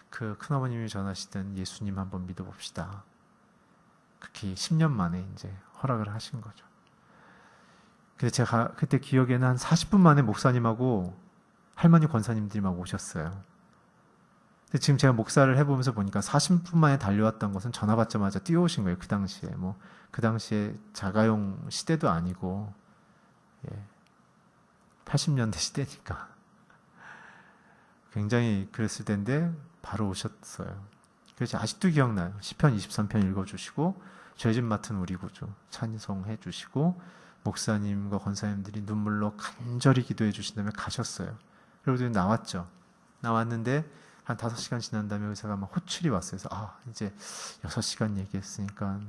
그 큰어머님이 전하시던 예수님 한번 믿어봅시다. 그렇게 10년 만에 이제 허락을 하신 거죠. 근데 제가 그때 기억에는 한 40분 만에 목사님하고 할머니 권사님들이 막 오셨어요. 근데 지금 제가 목사를 해보면서 보니까 40분 만에 달려왔던 것은 전화 받자마자 뛰어오신 거예요. 그 당시에. 그 당시에 자가용 시대도 아니고, 80년대 시대니까. 굉장히 그랬을 텐데, 바로 오셨어요. 그래서 아직도 기억나요. 시편 23편 읽어주시고, 죄짐 맡은 우리 구주 찬송해 주시고, 목사님과 권사님들이 눈물로 간절히 기도해 주신 다음에 가셨어요. 그리고 나왔죠. 나왔는데 한 5시간 지난 다음에 의사가 막 호출이 왔어요. 그래서 이제 6시간 얘기했으니까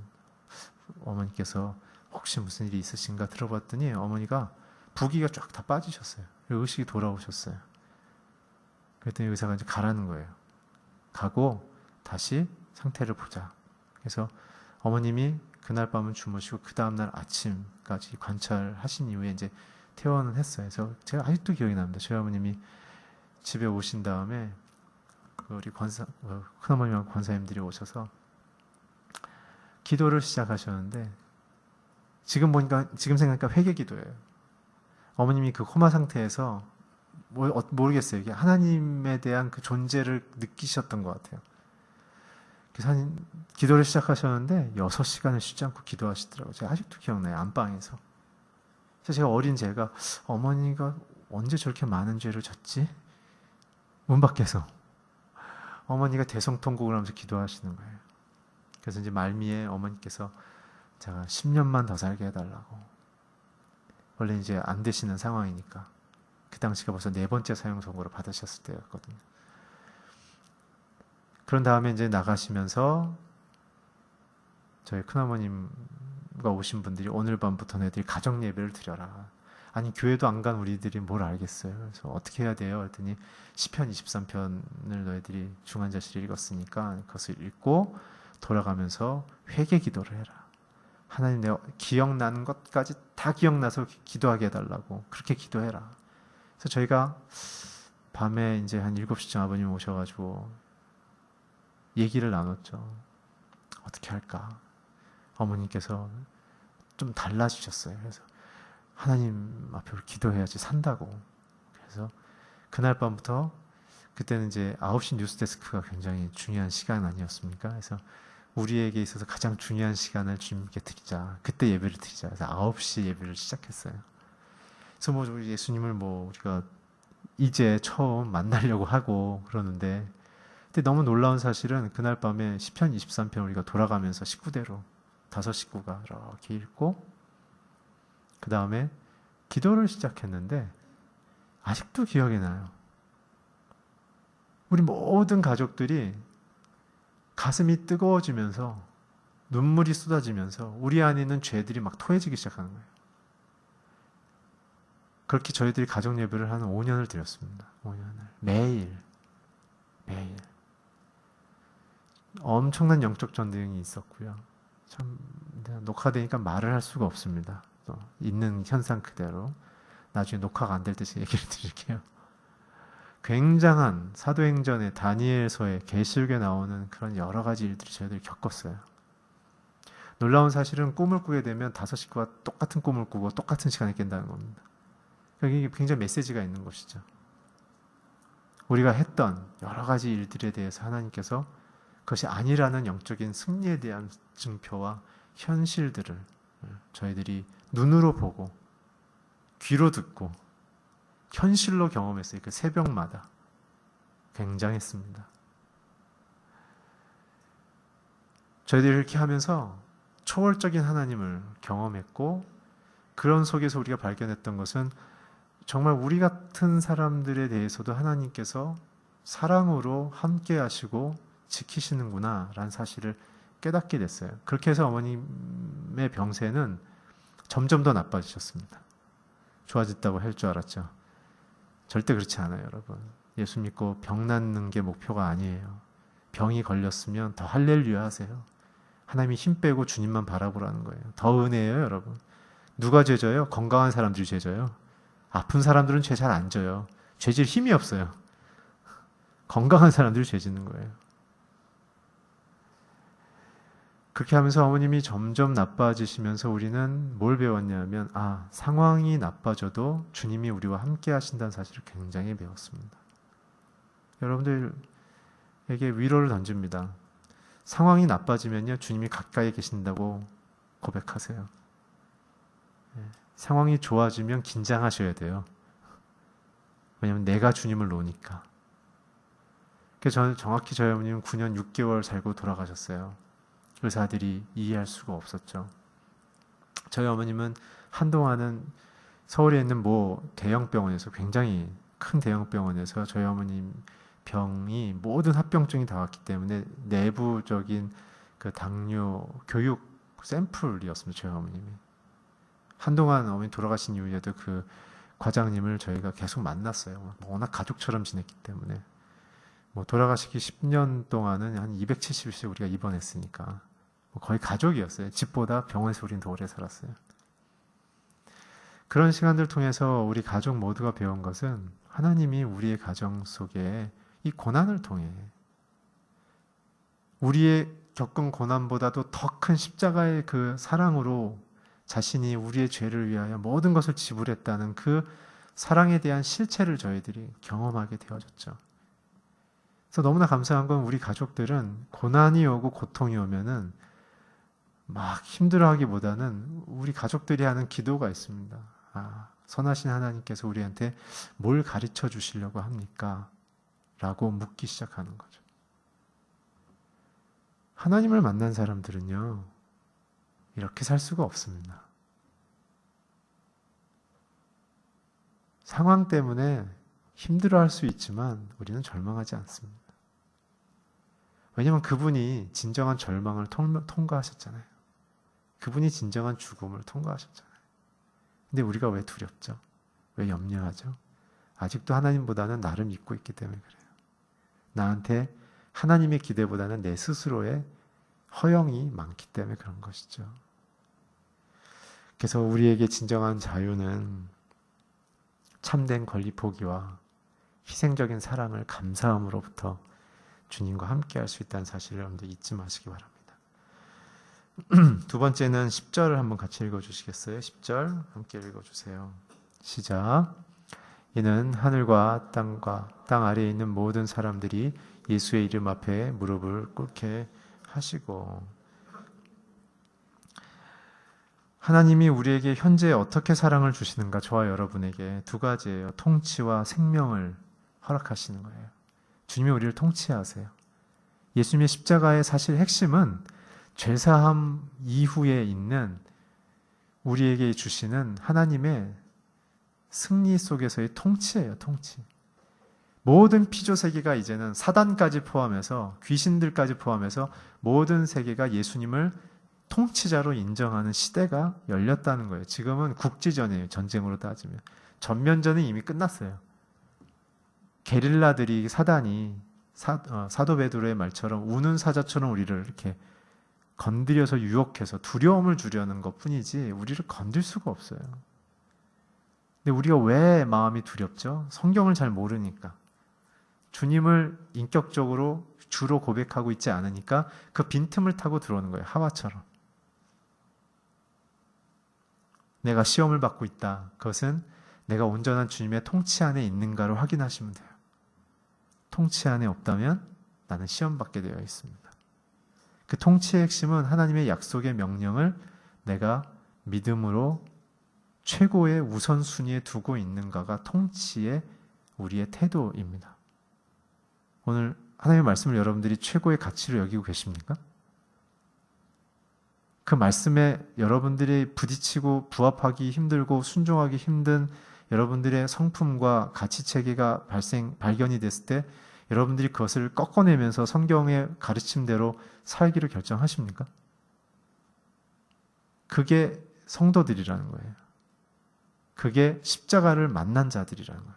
어머니께서 혹시 무슨 일이 있으신가 들어봤더니 어머니가 부기가 쫙 다 빠지셨어요. 그리고 의식이 돌아오셨어요. 그랬더니 의사가 이제 가라는 거예요. 가고 다시 상태를 보자. 그래서 어머님이 그날 밤은 주무시고 그 다음날 아침까지 관찰하신 이후에 이제 퇴원을 했어요. 그래서 제가 아직도 기억이 납니다. 저희 어머님이 집에 오신 다음에 우리 큰어머님하고 권사님들이 오셔서 기도를 시작하셨는데 지금 생각하니까 회개 기도예요. 어머님이 그 코마 상태에서 모르겠어요. 이게 하나님에 대한 그 존재를 느끼셨던 것 같아요. 그래서 기도를 시작하셨는데 6시간을 쉬지 않고 기도하시더라고요. 제가 아직도 기억나요. 안방에서. 그래서 제가 어린 제가 어머니가 언제 저렇게 많은 죄를 졌지? 문 밖에서 어머니가 대성통곡을 하면서 기도하시는 거예요. 그래서 이제 말미에 어머니께서 제가 10년만 더 살게 해달라고. 원래 이제 안 되시는 상황이니까. 그 당시가 벌써 4번째 사형 선고를 받으셨을 때였거든요. 그런 다음에 이제 나가시면서 저희 큰어머님과 오신 분들이 오늘 밤부터 너희들이 가정 예배를 드려라. 아니 교회도 안 간 우리들이 뭘 알겠어요. 그래서 어떻게 해야 돼요? 그랬더니 시편 23편을 너희들이 중환자실에 읽었으니까 그것을 읽고 돌아가면서 회개 기도를 해라. 하나님 내가 기억나는 것까지 다 기억나서 기도하게 해달라고 그렇게 기도해라. 그래서 저희가 밤에 이제 한 7시쯤 아버님 오셔가지고 얘기를 나눴죠. 어떻게 할까? 어머님께서 좀 달라지셨어요. 그래서 하나님 앞에 기도해야지 산다고. 그래서 그날 밤부터 그때는 이제 9시 뉴스데스크가 굉장히 중요한 시간 아니었습니까? 그래서 우리에게 있어서 가장 중요한 시간을 주님께 드리자. 그때 예배를 드리자. 그래서 9시 예배를 시작했어요. 그래서 예수님을 우리가 이제 처음 만나려고 하고 그러는데 근데 너무 놀라운 사실은 그날 밤에 시편 23편 우리가 돌아가면서 식구대로 5식구가 이렇게 읽고 그 다음에 기도를 시작했는데 아직도 기억이 나요. 우리 모든 가족들이 가슴이 뜨거워지면서 눈물이 쏟아지면서 우리 안에 있는 죄들이 막 토해지기 시작하는 거예요. 그렇게 저희들이 가정 예배를 한 5년을 드렸습니다. 5년을. 매일. 엄청난 영적 전쟁이 있었고요. 참 녹화되니까 말을 할 수가 없습니다. 또 있는 현상 그대로 나중에 녹화가 안 될 때 얘기를 드릴게요. 굉장한 사도행전의 다니엘서에 계시록에 나오는 그런 여러 가지 일들을 저희들이 겪었어요. 놀라운 사실은 꿈을 꾸게 되면 다섯 식구가 똑같은 꿈을 꾸고 똑같은 시간에 깬다는 겁니다. 여기 굉장히 메시지가 있는 것이죠. 우리가 했던 여러 가지 일들에 대해서 하나님께서 그것이 아니라는 영적인 승리에 대한 증표와 현실들을 저희들이 눈으로 보고 귀로 듣고 현실로 경험했어요. 그 새벽마다 굉장했습니다. 저희들이 이렇게 하면서 초월적인 하나님을 경험했고, 그런 속에서 우리가 발견했던 것은 정말 우리 같은 사람들에 대해서도 하나님께서 사랑으로 함께 하시고 지키시는구나 라는 사실을 깨닫게 됐어요. 그렇게 해서 어머님의 병세는 점점 더 나빠지셨습니다. 좋아졌다고 할 줄 알았죠. 절대 그렇지 않아요, 여러분. 예수 믿고 병 낫는 게 목표가 아니에요. 병이 걸렸으면 더 할렐루야 하세요. 하나님이 힘 빼고 주님만 바라보라는 거예요. 더 은혜예요, 여러분. 누가 죄져요? 건강한 사람들이 죄져요. 아픈 사람들은 죄 잘 안 져요. 죄질 힘이 없어요. 건강한 사람들이 죄지는 거예요. 그렇게 하면서 어머님이 점점 나빠지시면서 우리는 뭘 배웠냐면, 상황이 나빠져도 주님이 우리와 함께 하신다는 사실을 굉장히 배웠습니다. 여러분들에게 위로를 던집니다. 상황이 나빠지면요, 주님이 가까이 계신다고 고백하세요. 상황이 좋아지면 긴장하셔야 돼요. 왜냐하면 내가 주님을 놓으니까. 그래서 정확히 저희 어머님은 9년 6개월 살고 돌아가셨어요. 의사들이 이해할 수가 없었죠. 저희 어머님은 한동안은 서울에 있는 대형 병원에서, 굉장히 큰 대형 병원에서 저희 어머님 병이 모든 합병증이 다 왔기 때문에 내부적인 그 당뇨 교육 샘플이었습니다. 저희 어머님이. 한동안 어머니 돌아가신 이후에도 그 과장님을 저희가 계속 만났어요. 워낙 가족처럼 지냈기 때문에. 돌아가시기 10년 동안은 한 270일씩 우리가 입원했으니까 거의 가족이었어요. 집보다 병원에서 우리는 더 오래 살았어요. 그런 시간들 통해서 우리 가족 모두가 배운 것은, 하나님이 우리의 가정 속에 이 고난을 통해 우리의 겪은 고난보다도 더 큰 십자가의 그 사랑으로 자신이 우리의 죄를 위하여 모든 것을 지불했다는 그 사랑에 대한 실체를 저희들이 경험하게 되어졌죠. 그래서 너무나 감사한 건, 우리 가족들은 고난이 오고 고통이 오면은 막 힘들어하기보다는 우리 가족들이 하는 기도가 있습니다. 선하신 하나님께서 우리한테 뭘 가르쳐 주시려고 합니까? 라고 묻기 시작하는 거죠. 하나님을 만난 사람들은요, 이렇게 살 수가 없습니다. 상황 때문에 힘들어할 수 있지만 우리는 절망하지 않습니다. 왜냐하면 그분이 진정한 절망을 통과하셨잖아요. 그분이 진정한 죽음을 통과하셨잖아요. 근데 우리가 왜 두렵죠? 왜 염려하죠? 아직도 하나님보다는 나를 믿고 있기 때문에 그래요. 나한테 하나님의 기대보다는 내 스스로의 허영이 많기 때문에 그런 것이죠. 그래서 우리에게 진정한 자유는 참된 권리 포기와 희생적인 사랑을 감사함으로부터 주님과 함께 할 수 있다는 사실을 여러분들 잊지 마시기 바랍니다. 두 번째는 10절을 한번 같이 읽어주시겠어요? 10절 함께 읽어주세요. 시작. 이는 하늘과 땅 아래에 있는 모든 사람들이 예수의 이름 앞에 무릎을 꿇게 하시고. 하나님이 우리에게 현재 어떻게 사랑을 주시는가, 저와 여러분에게 두 가지예요. 통치와 생명을 허락하시는 거예요. 주님이 우리를 통치하세요. 예수님의 십자가의 사실 핵심은 죄사함 이후에 있는 우리에게 주시는 하나님의 승리 속에서의 통치예요. 통치. 모든 피조 세계가 이제는 사단까지 포함해서, 귀신들까지 포함해서 모든 세계가 예수님을 통치자로 인정하는 시대가 열렸다는 거예요. 지금은 국지전이에요. 전쟁으로 따지면. 전면전은 이미 끝났어요. 게릴라들이, 사단이 사도 베드로의 말처럼 우는 사자처럼 우리를 이렇게 건드려서 유혹해서 두려움을 주려는 것 뿐이지 우리를 건들 수가 없어요. 근데 우리가 왜 마음이 두렵죠? 성경을 잘 모르니까. 주님을 인격적으로 주로 고백하고 있지 않으니까 그 빈틈을 타고 들어오는 거예요. 하와처럼. 내가 시험을 받고 있다. 그것은 내가 온전한 주님의 통치 안에 있는가를 확인하시면 돼요. 통치 안에 없다면 나는 시험 받게 되어 있습니다. 그 통치의 핵심은 하나님의 약속의 명령을 내가 믿음으로 최고의 우선순위에 두고 있는가가 통치의 우리의 태도입니다. 오늘 하나님의 말씀을 여러분들이 최고의 가치로 여기고 계십니까? 그 말씀에 여러분들이 부딪히고 부합하기 힘들고 순종하기 힘든 여러분들의 성품과 가치체계가 발견이 됐을 때 여러분들이 그것을 꺾어내면서 성경의 가르침대로 살기를 결정하십니까? 그게 성도들이라는 거예요. 그게 십자가를 만난 자들이라는 거예요.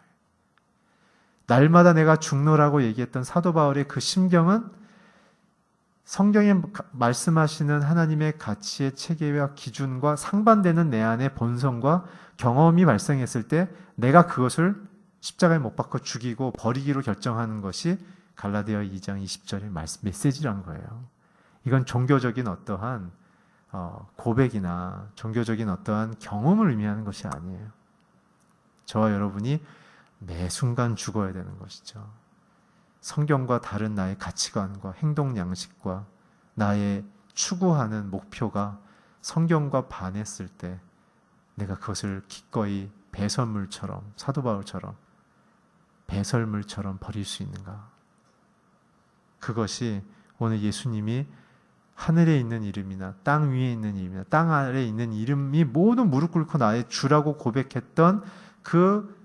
날마다 내가 죽노라고 얘기했던 사도 바울의 그 심경은 성경에 말씀하시는 하나님의 가치의 체계와 기준과 상반되는 내 안의 본성과 경험이 발생했을 때 내가 그것을 십자가에 못 박아 죽이고 버리기로 결정하는 것이 갈라디아 2장 20절의 메시지란 거예요. 이건 종교적인 어떠한 고백이나 종교적인 어떠한 경험을 의미하는 것이 아니에요. 저와 여러분이 매 순간 죽어야 되는 것이죠. 성경과 다른 나의 가치관과 행동 양식과 나의 추구하는 목표가 성경과 반했을 때 내가 그것을 기꺼이 배설물처럼, 사도 바울처럼 배설물처럼 버릴 수 있는가? 그것이 오늘 예수님이 하늘에 있는 이름이나 땅 위에 있는 이름이나 땅 아래에 있는 이름이 모두 무릎 꿇고 나의 주라고 고백했던 그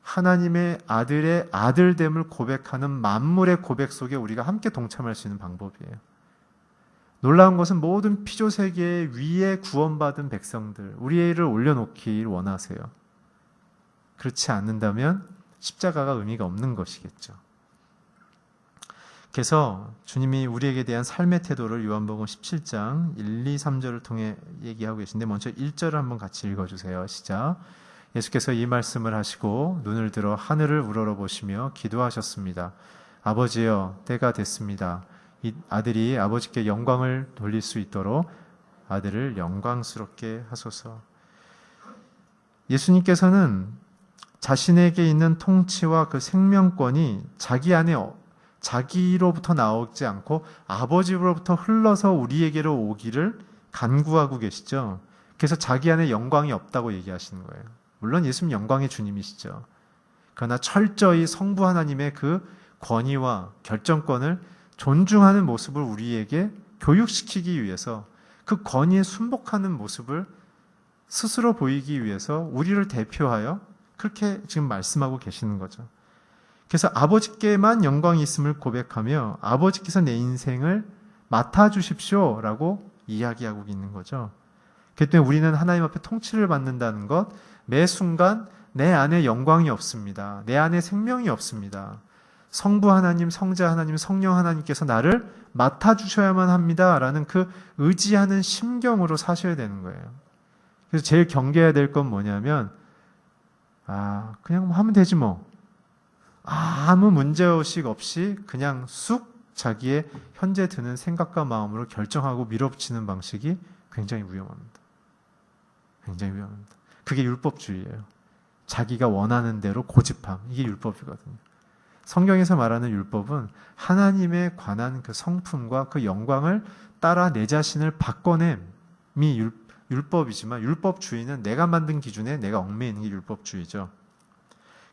하나님의 아들의 아들됨을 고백하는 만물의 고백 속에 우리가 함께 동참할 수 있는 방법이에요. 놀라운 것은 모든 피조세계 위에 구원받은 백성들, 우리를 올려놓기를 원하세요. 그렇지 않는다면 십자가가 의미가 없는 것이겠죠. 그래서 주님이 우리에게 대한 삶의 태도를 요한복음 17장 1, 2, 3절을 통해 얘기하고 계신데 먼저 1절을 한번 같이 읽어주세요. 시작. 예수께서 이 말씀을 하시고 눈을 들어 하늘을 우러러보시며 기도하셨습니다. 아버지여, 때가 됐습니다. 이 아들이 아버지께 영광을 돌릴 수 있도록 아들을 영광스럽게 하소서. 예수님께서는 자신에게 있는 통치와 그 생명권이 자기 안에 자기로부터 나오지 않고 아버지로부터 흘러서 우리에게로 오기를 간구하고 계시죠. 그래서 자기 안에 영광이 없다고 얘기하시는 거예요. 물론 예수님 영광의 주님이시죠. 그러나 철저히 성부 하나님의 그 권위와 결정권을 존중하는 모습을 우리에게 교육시키기 위해서 그 권위에 순복하는 모습을 스스로 보이기 위해서 우리를 대표하여 그렇게 지금 말씀하고 계시는 거죠. 그래서 아버지께만 영광이 있음을 고백하며 아버지께서 내 인생을 맡아주십시오 라고 이야기하고 있는 거죠. 그렇기 때문에 우리는 하나님 앞에 통치를 받는다는 것, 매 순간 내 안에 영광이 없습니다. 내 안에 생명이 없습니다. 성부 하나님, 성자 하나님, 성령 하나님께서 나를 맡아주셔야만 합니다 라는 그 의지하는 심경으로 사셔야 되는 거예요. 그래서 제일 경계해야 될 건 뭐냐면 그냥 하면 되지 뭐. 아무 문제의식 없이 그냥 쑥 자기의 현재 드는 생각과 마음으로 결정하고 밀어붙이는 방식이 굉장히 위험합니다. 굉장히 위험합니다. 그게 율법주의예요. 자기가 원하는 대로 고집함. 이게 율법이거든요. 성경에서 말하는 율법은 하나님에 관한 그 성품과 그 영광을 따라 내 자신을 바꿔냄이 율법이지만 율법주의는 내가 만든 기준에 내가 얽매이는 게 율법주의죠.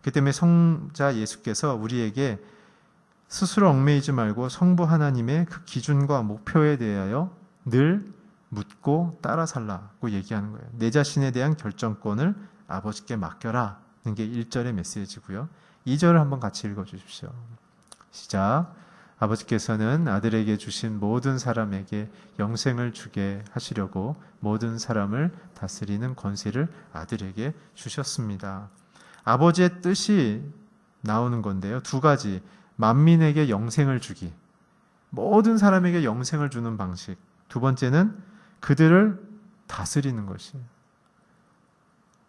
그렇기 때문에 성자 예수께서 우리에게 스스로 얽매이지 말고 성부 하나님의 그 기준과 목표에 대하여 늘 묻고 따라 살라고 얘기하는 거예요. 내 자신에 대한 결정권을 아버지께 맡겨라는 게 1절의 메시지고요. 2절을 한번 같이 읽어주십시오. 시작. 아버지께서는 아들에게 주신 모든 사람에게 영생을 주게 하시려고 모든 사람을 다스리는 권세를 아들에게 주셨습니다. 아버지의 뜻이 나오는 건데요. 두 가지. 만민에게 영생을 주기. 모든 사람에게 영생을 주는 방식. 두 번째는 그들을 다스리는 것이에요.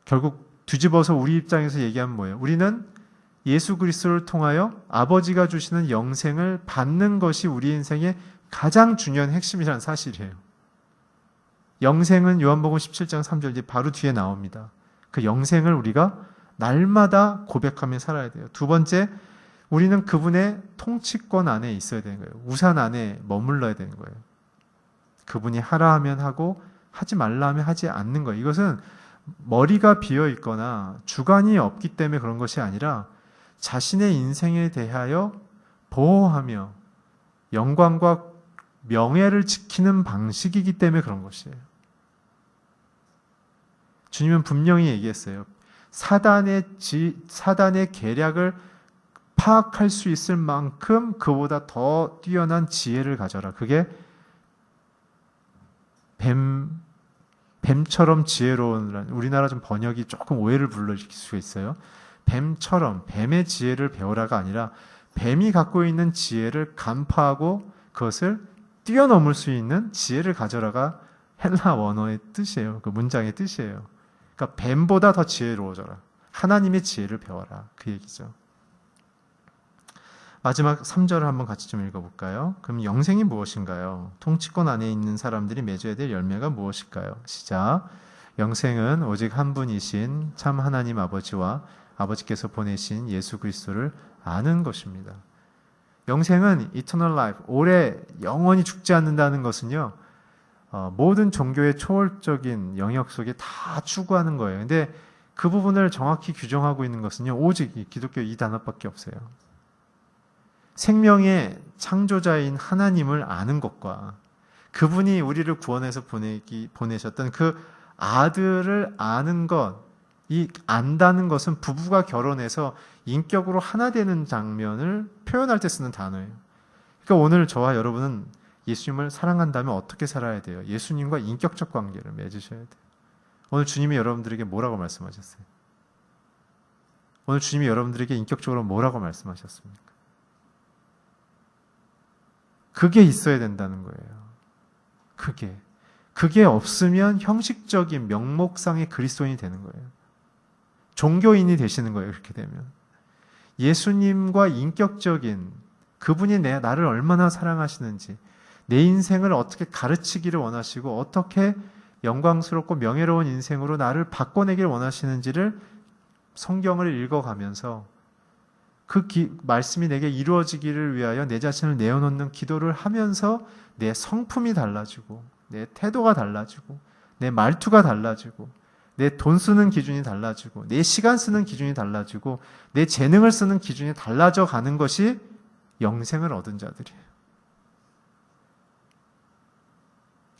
결국 뒤집어서 우리 입장에서 얘기하면 뭐예요? 우리는 예수 그리스도를 통하여 아버지가 주시는 영생을 받는 것이 우리 인생의 가장 중요한 핵심이라는 사실이에요. 영생은 요한복음 17장 3절 뒤 바로 뒤에 나옵니다. 그 영생을 우리가 날마다 고백하며 살아야 돼요. 두 번째, 우리는 그분의 통치권 안에 있어야 되는 거예요. 우산 안에 머물러야 되는 거예요. 그분이 하라 하면 하고 하지 말라 하면 하지 않는 거예요. 이것은 머리가 비어 있거나 주관이 없기 때문에 그런 것이 아니라 자신의 인생에 대하여 보호하며 영광과 명예를 지키는 방식이기 때문에 그런 것이에요. 주님은 분명히 얘기했어요. 사단의 계략을 파악할 수 있을 만큼 그보다 더 뛰어난 지혜를 가져라. 그게 뱀처럼 지혜로운, 우리나라 좀 번역이 조금 오해를 불러일으킬 수가 있어요. 뱀처럼, 뱀의 지혜를 배우라가 아니라 뱀이 갖고 있는 지혜를 간파하고 그것을 뛰어넘을 수 있는 지혜를 가져라가 헬라 원어의 뜻이에요. 그 문장의 뜻이에요. 그러니까 뱀보다 더 지혜로워져라. 하나님의 지혜를 배워라. 그 얘기죠. 마지막 3절을 한번 같이 좀 읽어볼까요? 그럼 영생이 무엇인가요? 통치권 안에 있는 사람들이 맺어야 될 열매가 무엇일까요? 시작. 영생은 오직 한 분이신 참 하나님 아버지와 아버지께서 보내신 예수 그리스도를 아는 것입니다. 영생은 eternal life, 오래 영원히 죽지 않는다는 것은요, 모든 종교의 초월적인 영역 속에 다 추구하는 거예요. 근데 그 부분을 정확히 규정하고 있는 것은요, 오직 기독교 이 단어밖에 없어요. 생명의 창조자인 하나님을 아는 것과 그분이 우리를 구원해서 보내셨던 그 아들을 아는 것, 이 안다는 것은 부부가 결혼해서 인격으로 하나 되는 장면을 표현할 때 쓰는 단어예요. 그러니까 오늘 저와 여러분은 예수님을 사랑한다면 어떻게 살아야 돼요? 예수님과 인격적 관계를 맺으셔야 돼요. 오늘 주님이 여러분들에게 뭐라고 말씀하셨어요? 오늘 주님이 여러분들에게 인격적으로 뭐라고 말씀하셨습니까? 그게 있어야 된다는 거예요. 그게 없으면 형식적인 명목상의 그리스도인이 되는 거예요. 종교인이 되시는 거예요. 그렇게 되면 예수님과 인격적인 그분이 나를 얼마나 사랑하시는지, 내 인생을 어떻게 가르치기를 원하시고 어떻게 영광스럽고 명예로운 인생으로 나를 바꿔내기를 원하시는지를 성경을 읽어가면서 그 말씀이 내게 이루어지기를 위하여 내 자신을 내어놓는 기도를 하면서 내 성품이 달라지고 내 태도가 달라지고 내 말투가 달라지고 내 돈 쓰는 기준이 달라지고 내 시간 쓰는 기준이 달라지고 내 재능을 쓰는 기준이 달라져 가는 것이 영생을 얻은 자들이에요.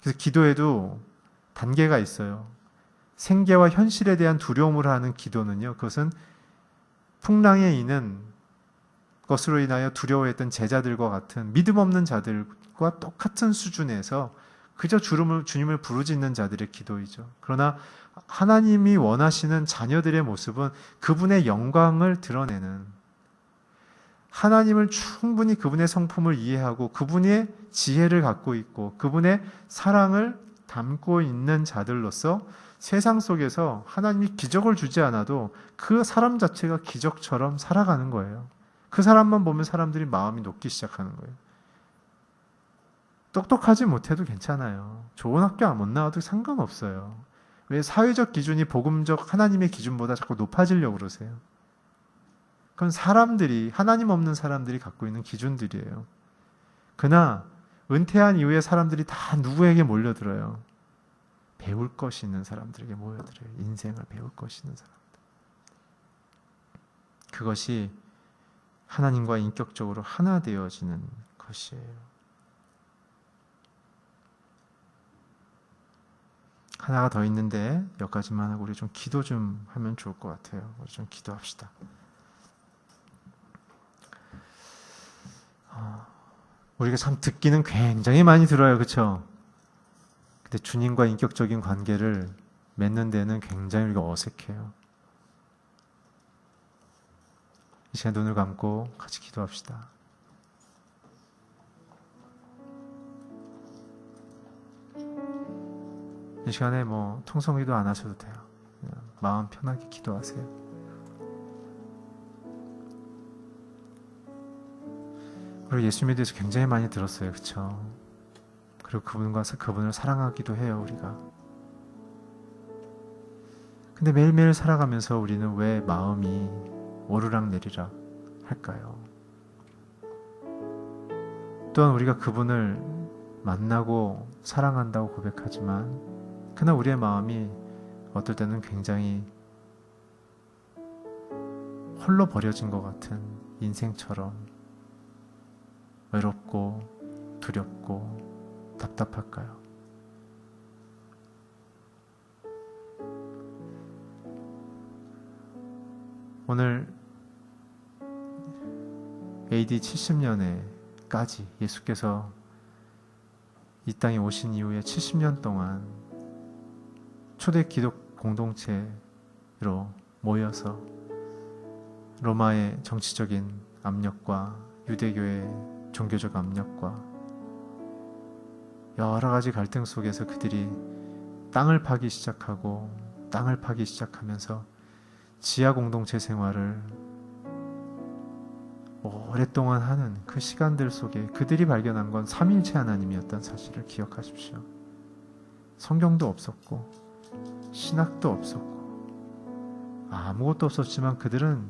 그래서 기도에도 단계가 있어요. 생계와 현실에 대한 두려움을 하는 기도는요, 그것은 풍랑에 있는 것으로 인하여 두려워했던 제자들과 같은 믿음 없는 자들과 똑같은 수준에서 그저 주님을 부르짖는 자들의 기도이죠. 그러나 하나님이 원하시는 자녀들의 모습은 그분의 영광을 드러내는, 하나님을 충분히 그분의 성품을 이해하고 그분의 지혜를 갖고 있고 그분의 사랑을 담고 있는 자들로서 세상 속에서 하나님이 기적을 주지 않아도 그 사람 자체가 기적처럼 살아가는 거예요. 그 사람만 보면 사람들이 마음이 녹기 시작하는 거예요. 똑똑하지 못해도 괜찮아요. 좋은 학교 못 나와도 상관없어요. 왜 사회적 기준이 복음적 하나님의 기준보다 자꾸 높아지려고 그러세요? 그건 사람들이, 하나님 없는 사람들이 갖고 있는 기준들이에요. 그러나 은퇴한 이후에 사람들이 다 누구에게 몰려들어요? 배울 것이 있는 사람들에게 몰려들어요. 인생을 배울 것이 있는 사람들. 그것이 하나님과 인격적으로 하나 되어지는 것이에요. 하나가 더 있는데 여기까지만 하고 우리 좀 기도 좀 하면 좋을 것 같아요. 우리 좀 기도합시다. 우리가 참 듣기는 굉장히 많이 들어요. 그렇죠? 근데 주님과 인격적인 관계를 맺는 데는 굉장히 우리가 어색해요. 이 시간 눈을 감고 같이 기도합시다. 이 시간에 통성기도 안 하셔도 돼요. 그냥 마음 편하게 기도하세요. 그리고 예수님에 대해서 굉장히 많이 들었어요. 그렇죠? 그리고 그분을 사랑하기도 해요, 우리가. 근데 매일매일 살아가면서 우리는 왜 마음이 오르락내리락 할까요? 또한 우리가 그분을 만나고 사랑한다고 고백하지만 그러나 우리의 마음이 어떨 때는 굉장히 홀로 버려진 것 같은 인생처럼 외롭고 두렵고 답답할까요? 오늘 AD 70년에까지 예수께서 이 땅에 오신 이후에 70년 동안 초대 기독 공동체로 모여서 로마의 정치적인 압력과 유대교의 종교적 압력과 여러 가지 갈등 속에서 그들이 땅을 파기 시작하면서 지하 공동체 생활을 오랫동안 하는 그 시간들 속에 그들이 발견한 건 삼위일체 하나님이었던 사실을 기억하십시오. 성경도 없었고 신학도 없었고 아무것도 없었지만 그들은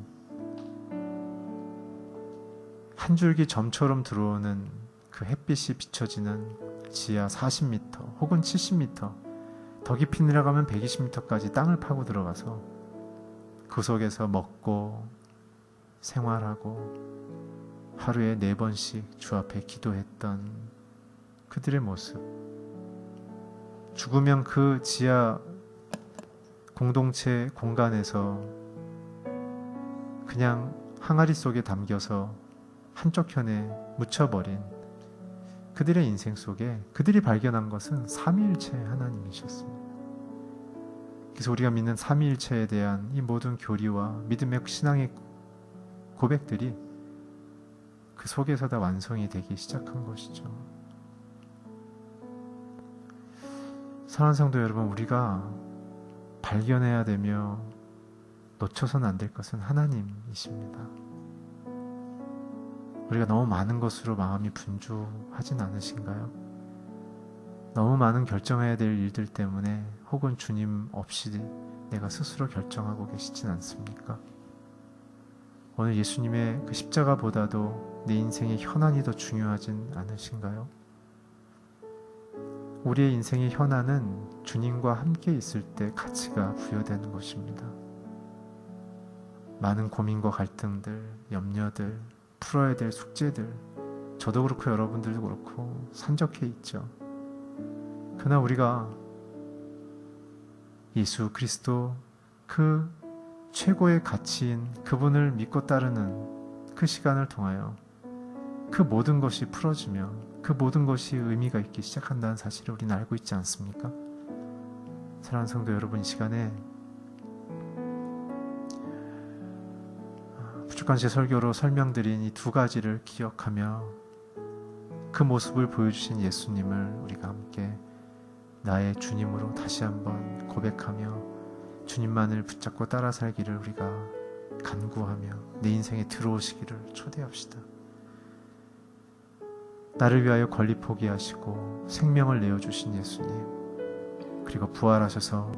한 줄기 점처럼 들어오는 그 햇빛이 비춰지는 지하 40m 혹은 70m 더 깊이 내려가면 120m까지 땅을 파고 들어가서 그 속에서 먹고 생활하고 하루에 4번씩 주 앞에 기도했던 그들의 모습, 죽으면 그 지하 공동체 공간에서 그냥 항아리 속에 담겨서 한쪽 편에 묻혀버린 그들의 인생 속에 그들이 발견한 것은 삼위일체 하나님이셨습니다. 그래서 우리가 믿는 삼위일체에 대한 이 모든 교리와 믿음의 신앙의 고백들이 그 속에서 다 완성이 되기 시작한 것이죠. 사랑하는 성도 여러분, 우리가 발견해야 되며 놓쳐서는 안 될 것은 하나님이십니다. 우리가 너무 많은 것으로 마음이 분주하진 않으신가요? 너무 많은 결정해야 될 일들 때문에 혹은 주님 없이 내가 스스로 결정하고 계시진 않습니까? 오늘 예수님의 그 십자가보다도 내 인생의 현안이 더 중요하진 않으신가요? 우리의 인생의 현안은 주님과 함께 있을 때 가치가 부여되는 것입니다. 많은 고민과 갈등들, 염려들, 풀어야 될 숙제들, 저도 그렇고 여러분들도 그렇고 산적해 있죠. 그러나 우리가 예수 그리스도 그 최고의 가치인 그분을 믿고 따르는 그 시간을 통하여 그 모든 것이 풀어지며 그 모든 것이 의미가 있기 시작한다는 사실을 우리는 알고 있지 않습니까? 사랑하는 성도 여러분, 이 시간에 부족한 제 설교로 설명드린 이 두 가지를 기억하며 그 모습을 보여주신 예수님을 우리가 함께 나의 주님으로 다시 한번 고백하며 주님만을 붙잡고 따라 살기를 우리가 간구하며 내 인생에 들어오시기를 초대합시다. 나를 위하여 권리 포기하시고 생명을 내어주신 예수님, 그리고 부활하셔서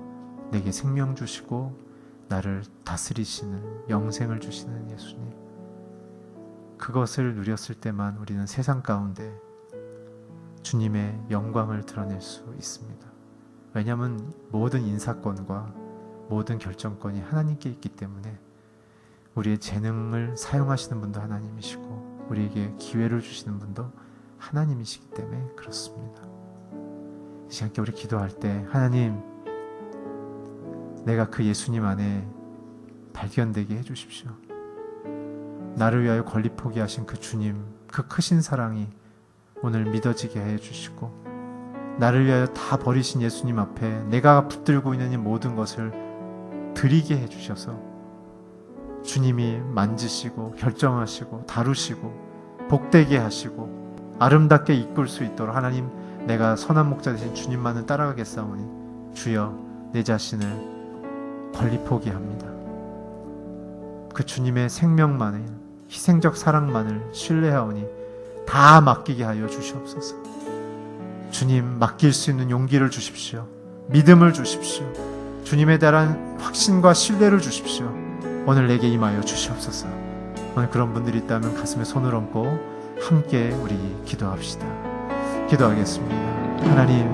내게 생명 주시고 나를 다스리시는 영생을 주시는 예수님, 그것을 누렸을 때만 우리는 세상 가운데 주님의 영광을 드러낼 수 있습니다. 왜냐하면 모든 인사권과 모든 결정권이 하나님께 있기 때문에 우리의 재능을 사용하시는 분도 하나님이시고 우리에게 기회를 주시는 분도 하나님이시기 때문에 그렇습니다. 이 시간 우리 기도할 때 하나님, 내가 그 예수님 안에 발견되게 해주십시오. 나를 위하여 권리 포기하신 그 주님, 그 크신 사랑이 오늘 믿어지게 해주시고 나를 위하여 다 버리신 예수님 앞에 내가 붙들고 있는 이 모든 것을 드리게 해주셔서 주님이 만지시고 결정하시고 다루시고 복되게 하시고 아름답게 이끌 수 있도록 하나님, 내가 선한 목자 되신 주님만을 따라가겠사오니 주여 내 자신을 권리 포기합니다. 그 주님의 생명만을, 희생적 사랑만을 신뢰하오니 다 맡기게 하여 주시옵소서. 주님 맡길 수 있는 용기를 주십시오. 믿음을 주십시오. 주님에 대한 확신과 신뢰를 주십시오. 오늘 내게 임하여 주시옵소서. 오늘 그런 분들이 있다면 가슴에 손을 얹고 함께 우리 기도합시다. 기도하겠습니다. 하나님,